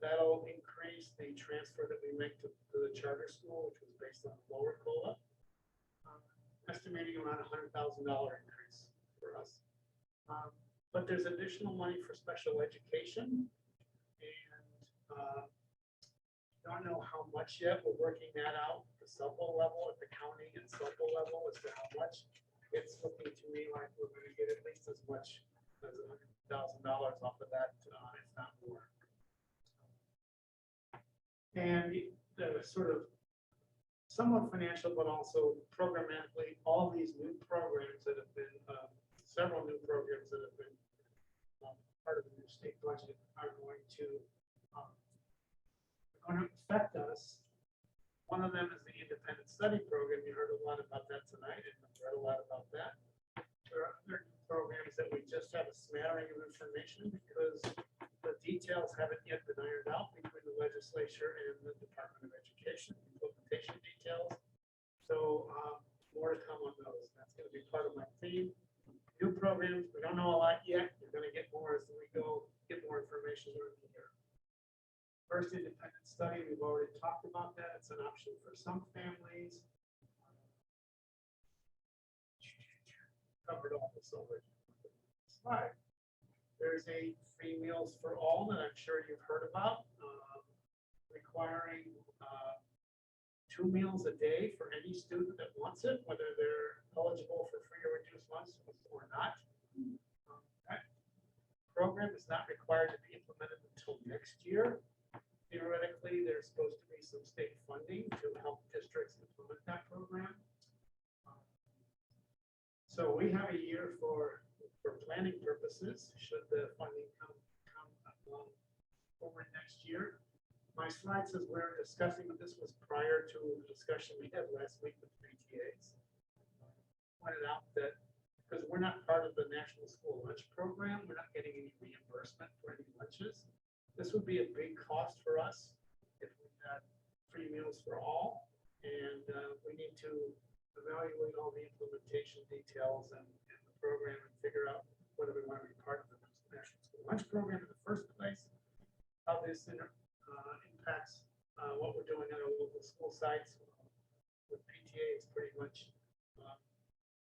That'll increase the transfer that we make to the charter school, which was based on lower COLA. Estimating around $100,000 increase for us. But there's additional money for special education, and don't know how much yet. We're working that out at the sub-bowl level, at the county and sub-bowl level as to how much. It's looking to me like we're going to get at least as much as $100,000 off of that, if not more. And the sort of somewhat financial, but also programmatically, all these new programs that have been, several new programs that have been part of the new state budget are going to affect us. One of them is the independent study program. You heard a lot about that tonight, and I've read a lot about that. There are other programs that we just have a smattering of information because the details haven't yet been ironed out between the legislature and the Department of Education, implementation details. So more to come on those. That's going to be part of my theme. New programs, we don't know a lot yet. We're going to get more as we go, get more information during the year. First independent study, we've already talked about that. It's an option for some families. Covered all this already. Slide. There's a free meals for all that I'm sure you've heard about, requiring 2 meals a day for any student that wants it, whether they're eligible for free or reduced lunch or not. That program is not required to be implemented until next year. Theoretically, there's supposed to be some state funding to help districts implement that program. we have a year for planning purposes, should the funding come along forward next year. My slide says we're discussing, but this was prior to the discussion we had last week with PTAs. Pointed out that because we're not part of the National School Lunch Program, we're not getting any reimbursement for any lunches. This would be a big cost for us if we had free meals for all. And we need to evaluate all the implementation details and the program and figure out whether we want to be part of the National School Lunch Program in the first place, how this impacts what we're doing at our local school sites. With PTA, it's pretty much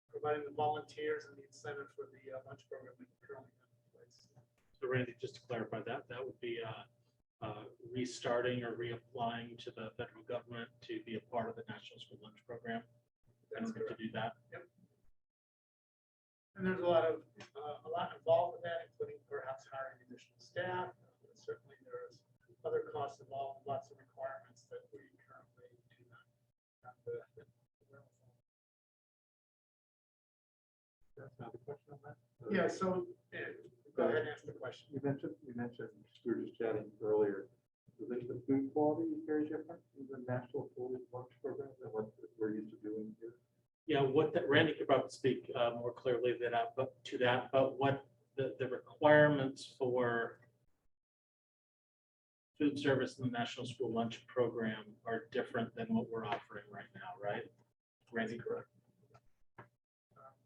providing the volunteers and the incentive for the lunch program we currently have in place. So Randy, just to clarify that, that would be restarting or reapplying to the federal government to be a part of the National School Lunch Program. In order to do that. Yep. And there's a lot involved with that, including perhaps hiring additional staff. Certainly there's other costs involved, lots of requirements that we currently do not have the. That's not the question on that. Yeah, so go ahead and ask the question. You mentioned, we were just chatting earlier. Was it the food quality is very different in the National School Lunch Program than what we're used to doing here? Yeah, what that Randy could probably speak more clearly than that, but what the requirements for food service in the National School Lunch Program are different than what we're offering right now, right? Randy, correct?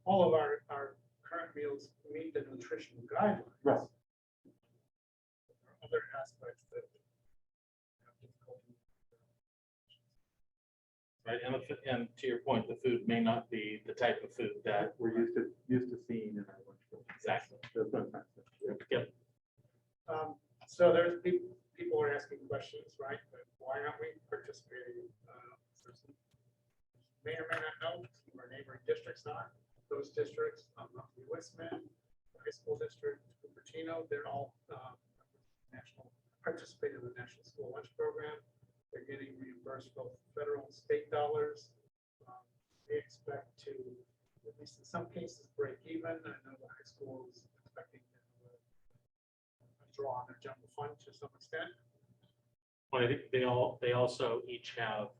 All of our current meals meet the nutritional guidelines. Right. There are other aspects that have difficulty. Right, and to your point, the food may not be the type of food that We're used to seeing in our lunch program. exactly. That's what I'm trying to say. Yep. So there's people are asking questions, right? But why aren't we participating? May or may not know, some of our neighboring districts are. Those districts, Westman, High School District, Cupertino, they're all participating in the National School Lunch Program. They're getting reimbursed both federal and state dollars. They expect to, at least in some cases, break even. I know the high school is expecting to draw on their general fund to some extent. Well, I think they also each have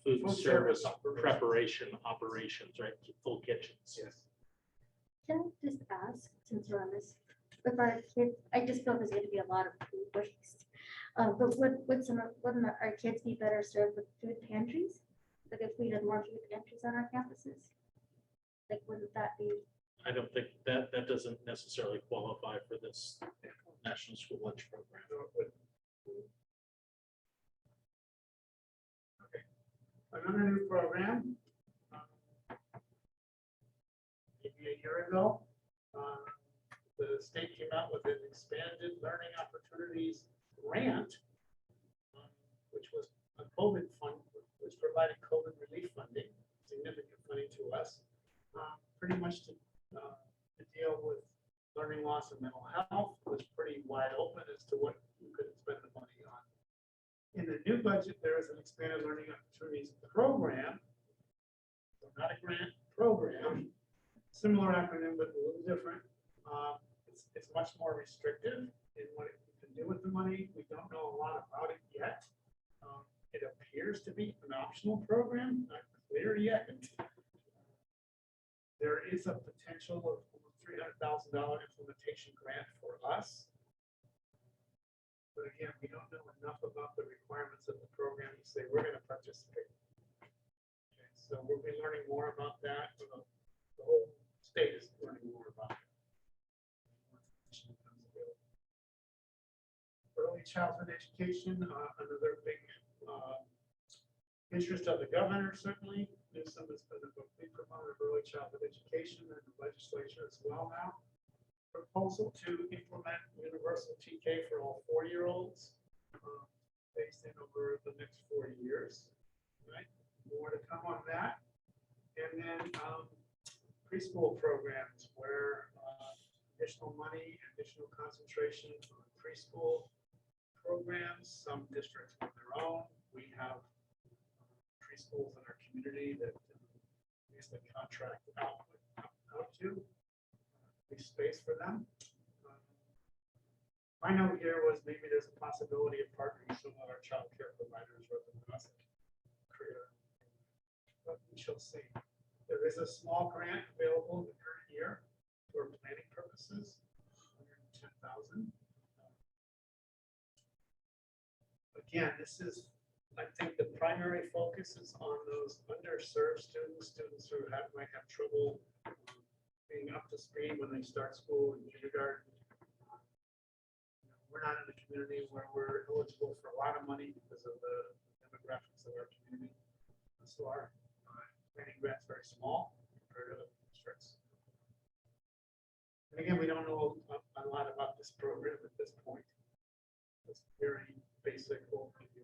food Food service service preparation operations, right? Full kitchens. Yes. Can I just ask, since we're on this, with our kids, I just feel there's going to be a lot of food waste. But wouldn't our kids be better served with food pantries? Like if we had more food pantries on our campuses? Like, wouldn't that be? I don't think that doesn't necessarily qualify for this National School Lunch Program. Another new program, maybe a year ago, the state came out with an expanded learning opportunities grant, which was a COVID fund, which provided COVID relief funding, significant funding to us, pretty much to deal with learning loss and mental health. It was pretty wide open as to what you could spend the money on. In the new budget, there is an expanded learning opportunities program, so not a grant, program, similar acronym, but a little different. It's much more restrictive in what it can do with the money. We don't know a lot about it yet. It appears to be an optional program, not clear yet. There is a potential of $300,000 implementation grant for us. But again, we don't know enough about the requirements of the program to say we're going to participate. Okay, so we'll be learning more about that. The whole state is learning more about it. Early childhood education, another big interest of the governor, certainly. Newsom has been a big proponent of early childhood education and the legislature as well now. Proposal to implement universal TK for all 4-year-olds, based in over the next 4 years. Right, more to come on that. And then preschool programs where additional money, additional concentration on preschool programs. Some districts have their own. We have preschools in our community that basically contract out with out to. Leave space for them. My note here was maybe there's a possibility of partnering some of our child care providers rather than us. But we shall see. There is a small grant available in the current year for planning purposes, $110,000. Again, this is, I think the primary focus is on those underserved students who might have trouble being up to speed when they start school and kindergarten. We're not in a community where we're eligible for a lot of money because of the demographics of our community. So our planning grant's very small compared to other districts. And again, we don't know a lot about this program at this point. It's very basic overview.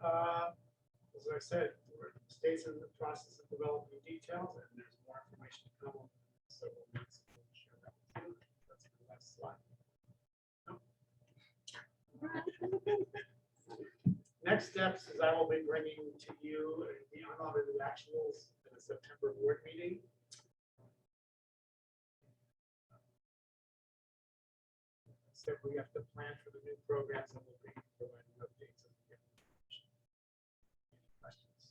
As I said, the state's in the process of developing details, and there's more information to come on several months. We'll share that with you. That's the last slide. Next steps is I will be bringing to you the unaudited actuals in the September board meeting. So we have to plan for the new programs, and we'll be providing updates as we get information. Any questions?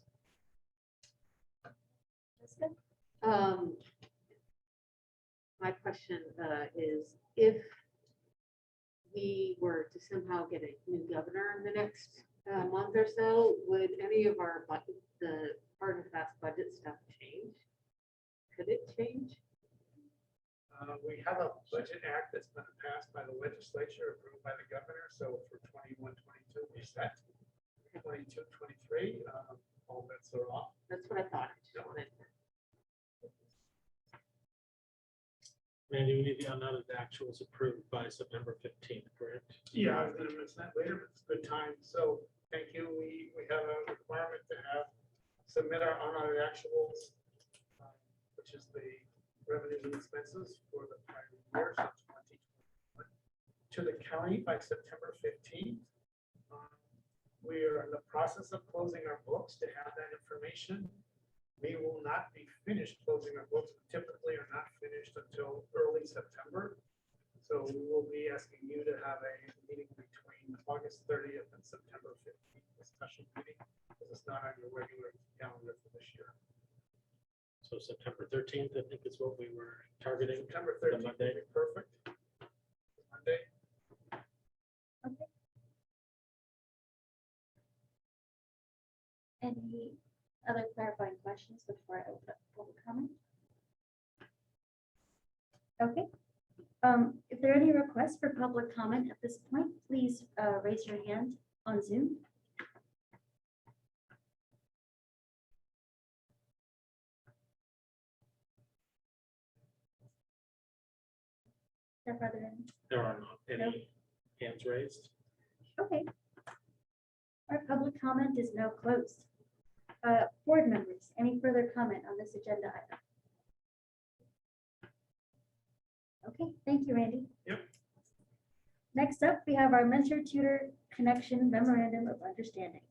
My question is, if we were to somehow get a new governor in the next month or so, would any of our budget, the hard and fast budget stuff change? Could it change? We have a budget act that's been passed by the legislature, approved by the governor. So for 21, 22, we set 22, 23, all bets are off. That's what I thought. I just wanted to- Randy, we need the unaudited actuals approved by September 15th, correct? Yeah, I was going to mention that later, but it's a good time. So thank you. We have a requirement to submit our unaudited actuals, which is the revenues and expenses for the prior years of 2021 to the county by September 15th. We are in the process of closing our books to have that information. We will not be finished closing our books. We typically are not finished until early September. So we will be asking you to have a meeting between August 30th and September 15th, a special meeting, because it's not on your regular calendar for this year. So September 13th, I think is what we were targeting. September 13th would be perfect. Monday. Okay. Any other clarifying questions before I open up public comment? Okay. If there are any requests for public comment at this point, please raise your hand on Zoom. There are not any hands raised. Okay. Our public comment is now closed. Board members, any further comment on this agenda item? Okay, thank you, Randy. Yep. Next up, we have our mentor-tutor connection memorandum of understanding.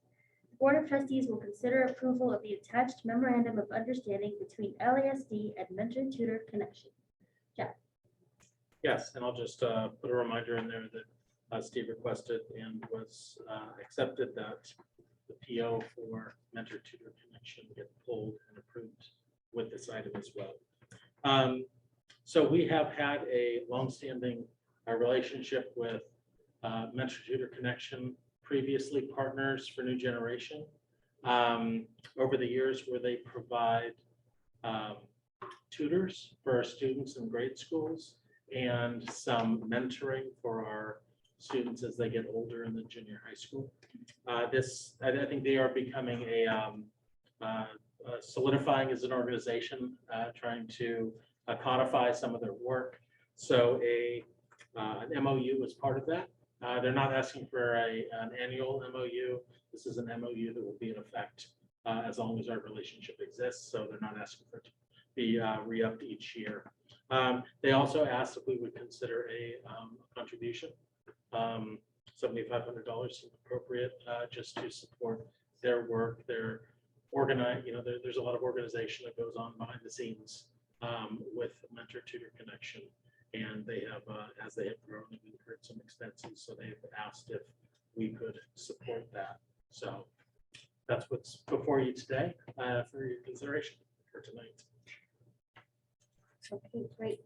The Board of Trustees will consider approval of the attached memorandum of understanding between LASD and mentor-tutor connection. Jeff. Yes, and I'll just put a reminder in there that Steve requested and was accepted, that the PO for mentor-tutor connection get pulled and approved with this item as well. So we have had a longstanding relationship with mentor-tutor connection, previously partners for New Generation, over the years, where they provide tutors for our students in grade schools and some mentoring for our students as they get older in the junior high school. I think they are becoming solidifying as an organization, trying to codify some of their work. So an MOU was part of that. They're not asking for an annual MOU. This is an MOU that will be in effect as long as our relationship exists. So they're not asking for it to be re-upped each year. They also asked if we would consider a contribution. $7,500 seemed appropriate just to support their work, their organize, there's a lot of organization that goes on behind the scenes with Mentor Tutor Connection. And they have, as they have grown, we've incurred some expenses, so they've asked if we could support that. So that's what's before you today for your consideration for tonight. Okay, great.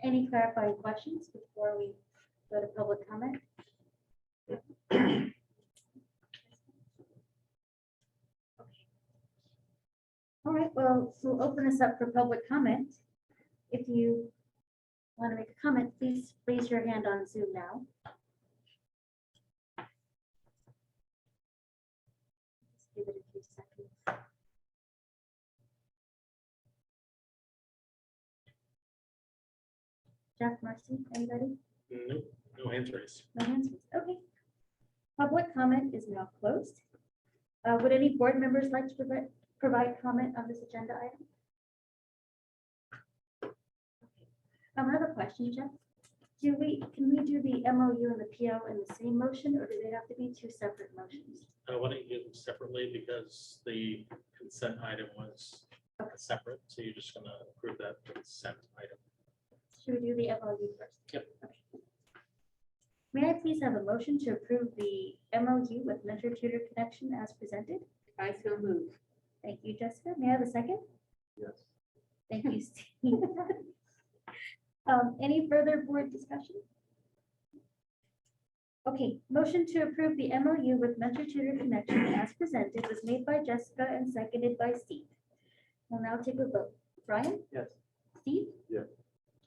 Any clarifying questions before we go to public comment? All right, well, we'll open this up for public comment. If you want to make a comment, please raise your hand on Zoom now. Just give it a few seconds. Jeff, Marcy, anybody? Nope, no hands raised. No hands raised. Okay. Public comment is now closed. Would any board members like to provide comment on this agenda item? Another question, Jeff. Can we do the MOU and the PO in the same motion, or do they have to be two separate motions? I want to do them separately because the consent item was separate, so you're just going to approve that consent item. Should we do the MOU first? Yep. Okay. May I please have a motion to approve the MOU with Mentor Tutor Connection as presented? I so move. Thank you, Jessica. May I have a second? Yes. Thank you, Steve. Any further board discussion? Okay, motion to approve the MOU with Mentor Tutor Connection as presented was made by Jessica and seconded by Steve. We'll now take a vote. Brian? Yes. Steve? Yes.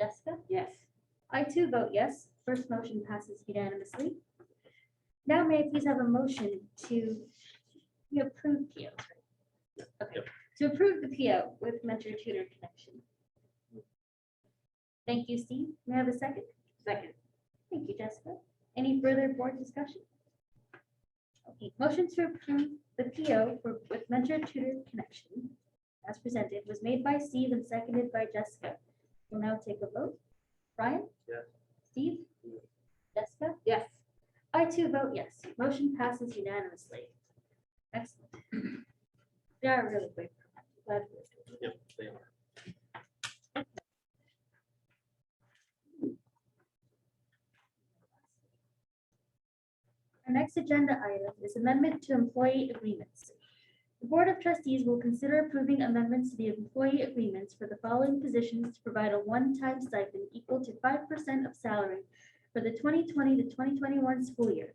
Jessica? Yes. I too vote yes. First motion passes unanimously. Now may I please have a motion to approve POs, right? Okay, Yep. to approve the PO with Mentor Tutor Connection. Thank you, Steve. May I have a second? Second. Thank you, Jessica. Any further board discussion? Okay, motion to approve the PO with Mentor Tutor Connection as presented was made by Steve and seconded by Jessica. We'll now take a vote. Brian? Yes. Steve? Jessica? Yes. I too vote yes. Motion passes unanimously. Excellent. They are really great. Glad we're doing it. Yep, they are. Our next agenda item is amendment to employee agreements. The Board of Trustees will consider approving amendments to the employee agreements for the following positions to provide a one-time stipend equal to 5% of salary for the 2020 to 2021 school year.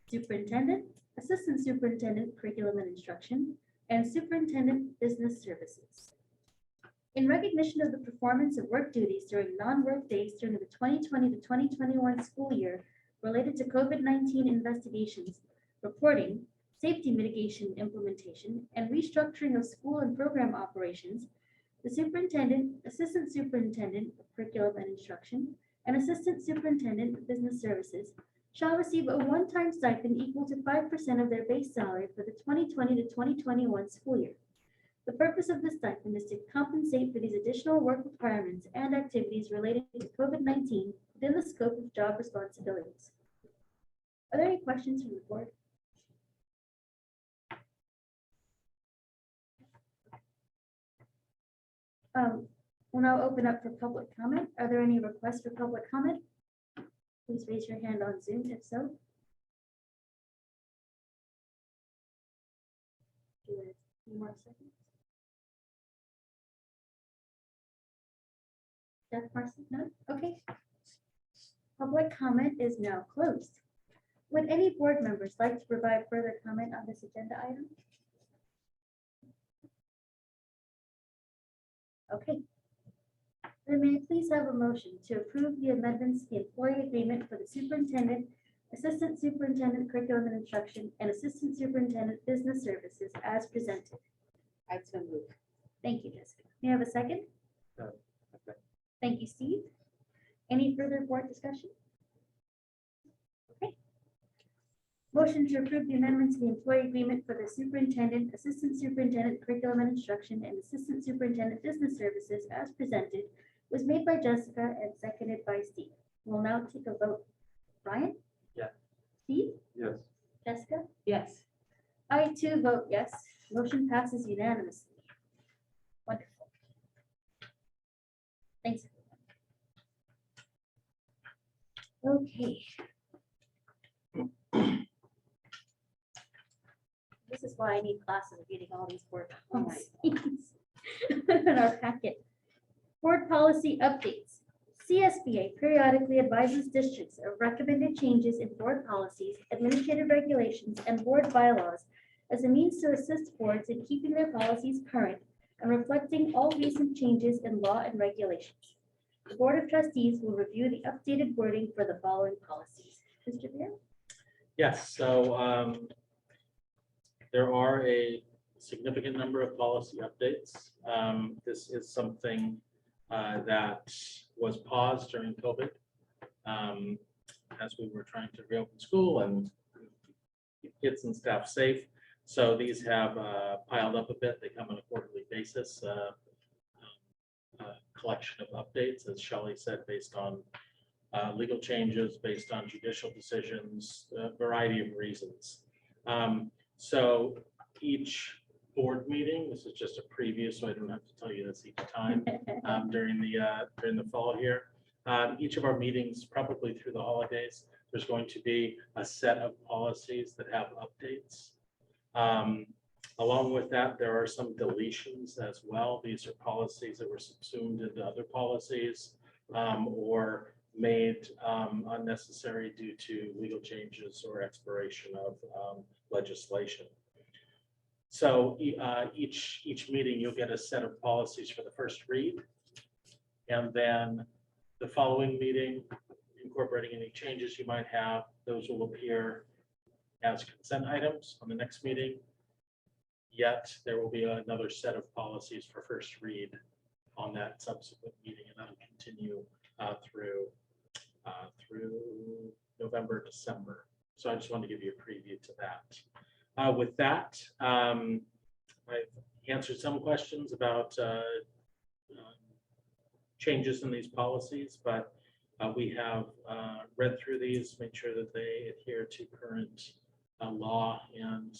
Superintendent, Assistant Superintendent, Curriculum and Instruction, and Superintendent, Business Services. In recognition of the performance of work duties during non-work days during the 2020 to 2021 school year related to COVID-19 investigations, reporting, safety mitigation implementation, and restructuring of school and program operations, the superintendent, assistant superintendent of curriculum and instruction, and assistant superintendent of business services shall receive a one-time stipend equal to 5% of their base salary for the 2020 to 2021 school year. The purpose of this stipend is to compensate for these additional work requirements and activities related to COVID-19 within the scope of job responsibilities. Are there any questions from the board? We'll now open up for public comment. Are there any requests for public comment? Please raise your hand on Zoom if so. Do a few more seconds. Jeff Marcy, no? Okay. Public comment is now closed. Would any board members like to provide further comment on this agenda item? Okay. Then may I please have a motion to approve the amendments to the employee agreement for the superintendent, assistant superintendent, curriculum and instruction, and assistant superintendent, business services as presented. I so move. Thank you, Jessica. May I have a second? Okay. Thank you, Steve. Any further board discussion? Okay. Motion to approve the amendments to the employee agreement for the superintendent, assistant superintendent, curriculum and instruction, and assistant superintendent, business services as presented was made by Jessica and seconded by Steve. We'll now take a vote. Brian? Yeah. Steve? Yes. Jessica? Yes. I too vote yes. Motion passes unanimously. Wonderful. Thanks. Okay. This is why I need classes of reading all these board policies in our packet. Board policy updates. CSBA periodically advises districts of recommended changes in board policies, administrative regulations, and board bylaws as a means to assist boards in keeping their policies current and reflecting all recent changes in law and regulations. The Board of Trustees will review the updated wording for the following policies. Mr. Beer? Yes, so there are a significant number of policy updates. This is something that was paused during COVID as we were trying to reopen school and keep kids and staff safe. So these have piled up a bit. They come on a quarterly basis. Collection of updates, as Shelley said, based on legal changes, based on judicial decisions, a variety of reasons. So each board meeting, this is just a preview, so I don't have to tell you this each time during the fall here. Each of our meetings, probably through the holidays, there's going to be a set of policies that have updates. Along with that, there are some deletions as well. These are policies that were subsumed into other policies or made unnecessary due to legal changes or expiration of legislation. So each meeting, you'll get a set of policies for the first read. And then the following meeting, incorporating any changes you might have, those will appear as consent items on the next meeting. Yet there will be another set of policies for first read on that subsequent meeting, and that'll continue through November, December. So I just wanted to give you a preview to that. With that, I've answered some questions about changes in these policies, but we have read through these, made sure that they adhere to current law and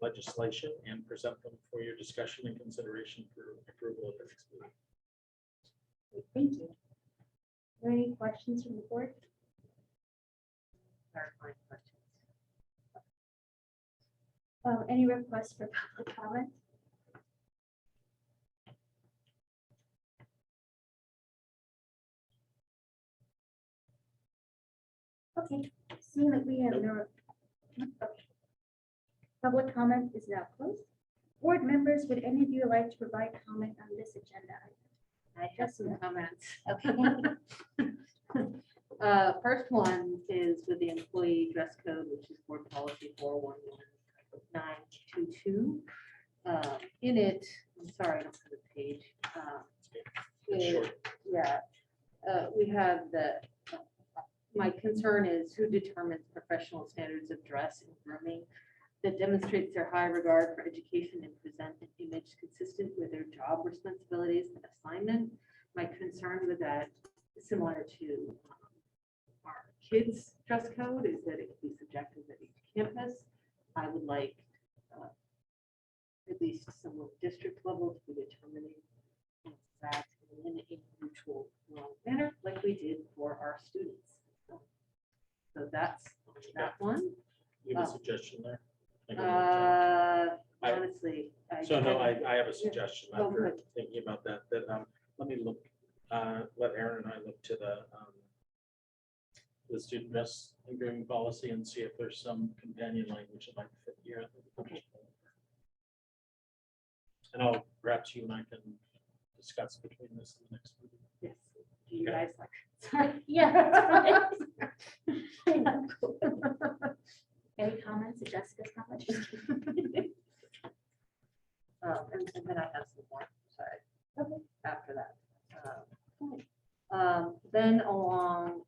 legislation, and present them for your discussion and consideration for approval at the next meeting. Thank you. Are there any questions from the board? Any requests for public comment? Okay, seeing that we have no. Okay. Public comment is now closed. Board members, would any of you like to provide comment on this agenda item? I have some comments. Okay. First one is with the employee dress code, which is board policy 411922. In it, I'm sorry, I don't have the page. We have my concern is who determines professional standards of dress and grooming that demonstrates their high regard for education and present an image consistent with their job responsibilities and assignment. My concern with that, similar to our kids' dress code, is that it can be subjective at each campus. I would like at least some district level to be determining that in a neutral manner, like we did for our students. So that's that one. You have a suggestion there? Honestly. I have a suggestion Oh, after good. thinking about that, let me look, let Aaron and I look to the student dress and grooming policy and see if there's some companion language that might fit here. Okay. And perhaps you and I can discuss between this and the next meeting. Yes. Do you Okay. guys like? Sorry. Yeah. Any comments? Jessica's comments? And then I have some more, sorry. Okay. After that. Then along,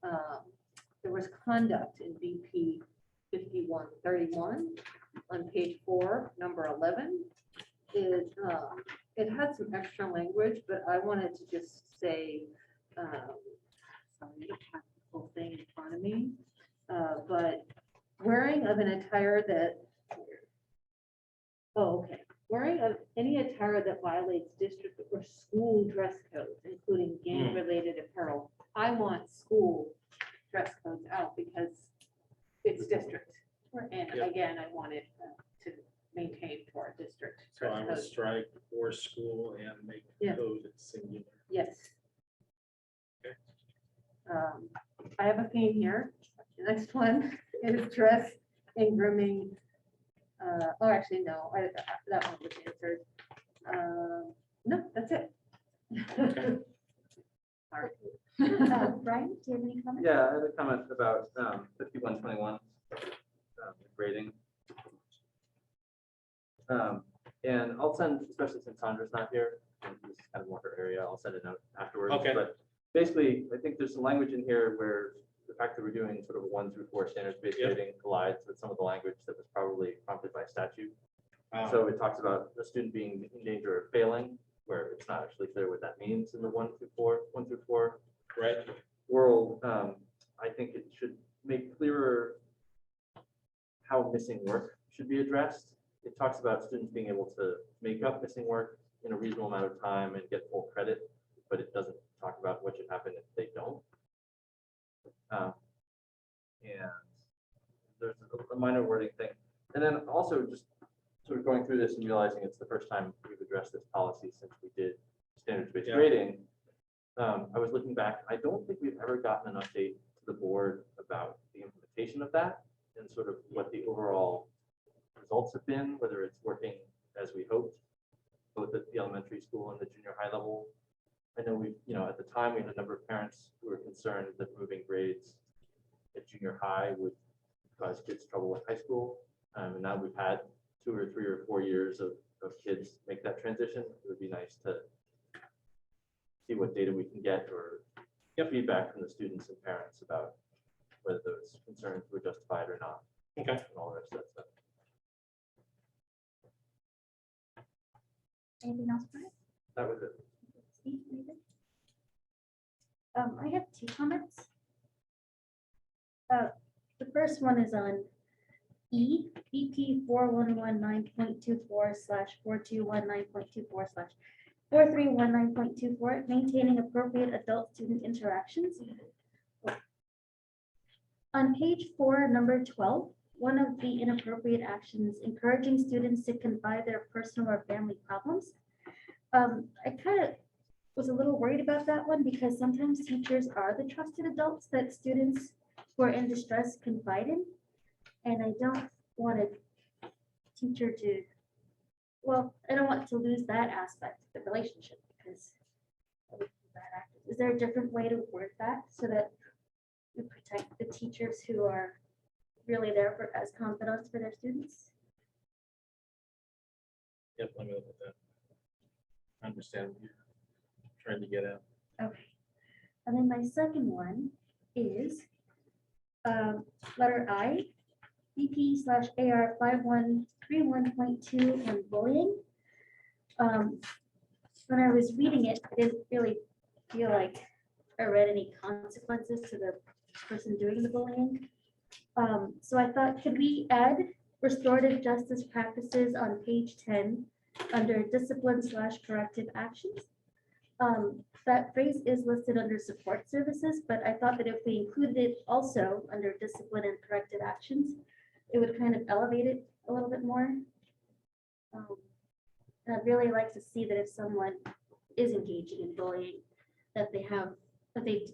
there was conduct in BP 5131 on page 4, number 11. It had some extra language, but I wanted to just say, sorry, I don't have the whole thing in front of me, but wearing of an attire that have any attire that violates district or school dress codes, including gang-related apparel. I want school dress codes out because it's district. And Yeah. again, I want it to maintain to our district. So I will dress code. strike for school and make Yeah. code singular. Yes. Okay. I have a theme here. The next one is dress and grooming. Oh, actually, no, that one was answered. No, that's it. Sorry. Brian, do you have any comments? Yeah, I had a comment about 5121 grading. And I'll send, especially since Sandra's not here, and this is kind of more her area, I'll send a note afterwards. Okay. But basically, I think there's some language in here where the fact that we're doing sort of a 1 through 4 standards-based Yep. grading collides with some of the language that was probably prompted by statute. Wow. So it talks about a student being in danger of failing, where it's not actually clear what that means in the 1 through 4 Right. world. I think it should make clearer how missing work should be addressed. It talks about students being able to make up missing work in a reasonable amount of time and get full credit, but it doesn't talk about what should happen if they don't. And there's a minor wording thing. And then also just sort of going through this and realizing it's the first time we've addressed this policy since we did standards-based Yeah. grading. I was looking back, I don't think we've ever gotten an update to the board about the implementation of that and sort of what the overall results have been, whether it's working as we hoped, both at the elementary school and the junior high level. I know we, at the time, we had a number of parents who were concerned that moving grades at junior high would cause kids trouble in high school. And now we've had 2 or 3 or 4 years of kids make that transition. It would be nice to see what data we can get or get feedback from the students and parents about whether those concerns were justified or not. Okay. And all the rest of that stuff. Anything else, Brian? That was it. Steve, anything? I have 2 comments. The first one is on E, BP 4119.24/4219.24/4319.24, maintaining appropriate adult-student interactions. On page 4, number 12, one of the inappropriate actions, encouraging students to confide their personal or family problems. I kind of was a little worried about that one because sometimes teachers are the trusted adults that students who are in distress confide in. And I don't want a teacher to, I don't want to lose that aspect of the relationship because of that act. Is there a different way to word that so that we protect the teachers who are really there for as confidants for their students? Yep, let me look at that. I understand what you're trying to get at. Okay. And then my second one is letter I, BP/AR 5131.2 and bullying. When I was reading it, I didn't really feel like I read any consequences to the person doing the bullying. So I thought, could we add restorative justice practices on page 10 under discipline/corrective actions? That phrase is listed under support services, but I thought that if we included it also under discipline and corrective actions, it would kind of elevate it a little bit more. And I'd really like to see that if someone is engaging in bullying, that they have, I believe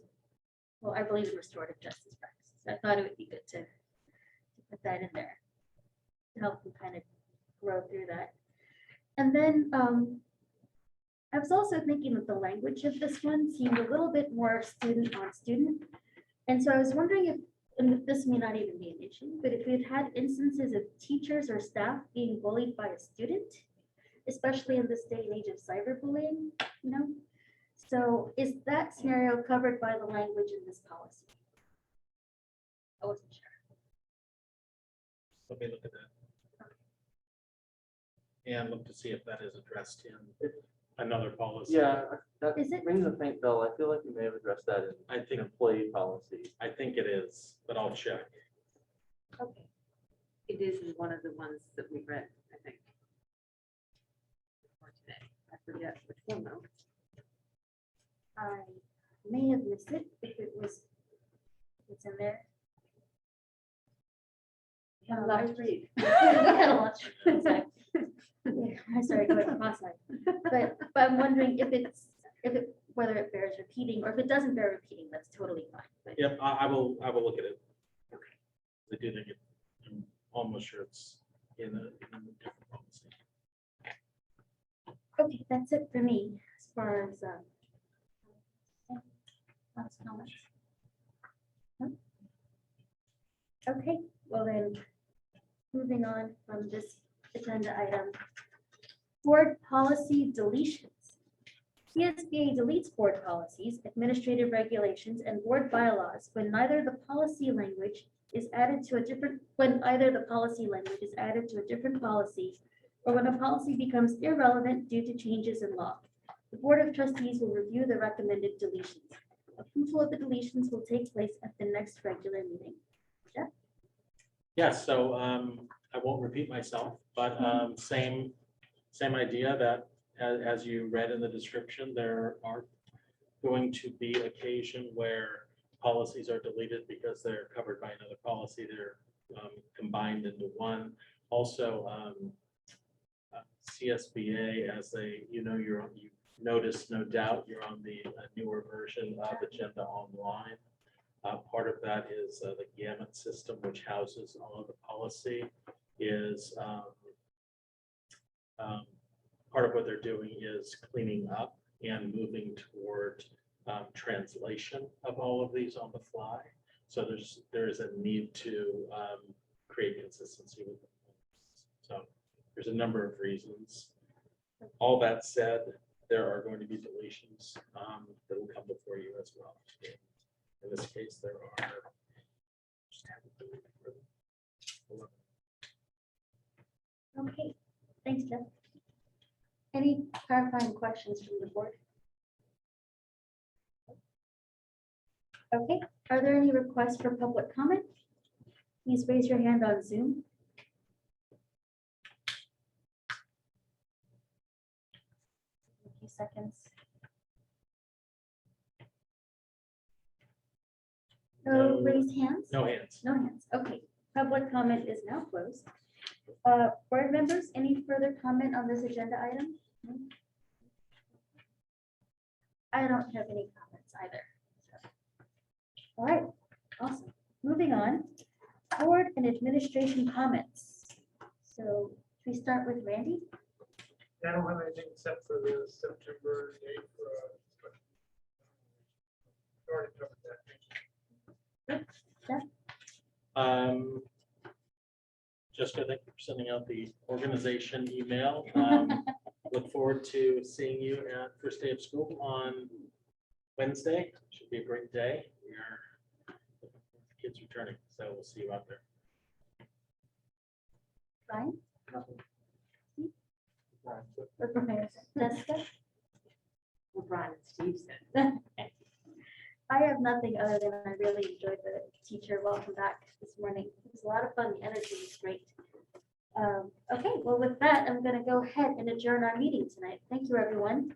in restorative justice practices. I thought it would be good to put that in there to help them kind of grow through that. And then I was also thinking that the language of this one seemed a little bit more student on student. And so I was wondering if, and this may not even be an issue, but if we've had instances of teachers or staff being bullied by a student, especially in this day and age of cyberbullying, So is that scenario covered by the language in this policy? I wasn't sure. Let me look at that. And look to see if that is addressed in another policy. Yeah, that Is it? rings a faint bell. I feel like we may have addressed that in I think, employee policy. I think it is, but I'll check. Okay. It is one of the ones that we read, I think. forget which one though. I may have missed it if it was, it's in there. Have a lot to read. We had a lot. Exactly. Yeah, I started going cross-eyed. But I'm wondering whether it bears repeating, or if it doesn't bear repeating, that's totally fine. But Yep, I will look at it. I do think I'm almost sure it's in a different policy. okay, that's it for me as far as last comments. No? Okay, well then, moving on from this agenda item. Board policy deletions. CSBA deletes board policies, administrative regulations, and board bylaws when either the policy language is added to a different policy, or when a policy becomes irrelevant due to changes in law. The Board of Trustees will review the recommended deletions. Approval of the deletions will take place at the next regular meeting. Jeff? Yes, so I won't repeat myself, but same idea that as you read in the description, there are going to be occasion where policies are deleted because they're covered by another policy. They're combined into one. Also, CSBA, as you notice, no doubt, you're on the newer version of Agenda Online. Part of that is the Gamut system, which houses all of the policy, is part of what they're doing is cleaning up and moving toward translation of all of these on the fly. So there is a need to create consistency with them. So there's a number of reasons. All that said, there are going to be deletions that will come before you as well. In this case, there are. Okay, thanks, Jeff. Any clarifying questions from the board? Okay, are there any requests for public comment? Please raise your hand on Zoom. A few seconds. No raised hands? No hands. No hands. Okay, public comment is now closed. Board members, any further comment on this agenda item? No? I don't have any comments either. So. All right, awesome. Moving on, board and administration comments. So should we start with Randy? I don't have anything except for the September 8th. Already covered that. Thank you. Jessica, thank you for sending out the organization email. Look forward to seeing you at first day of school on Wednesday. Should be a great day. We are kids returning, so we'll see you out there. Brian? Jessica? Well, Brian and Steve said. I have nothing other than I really enjoyed the teacher welcome back this morning. It was a lot of fun. The energy was great. Okay, well, with that, I'm going to go ahead and adjourn our meeting tonight. Thank you, everyone.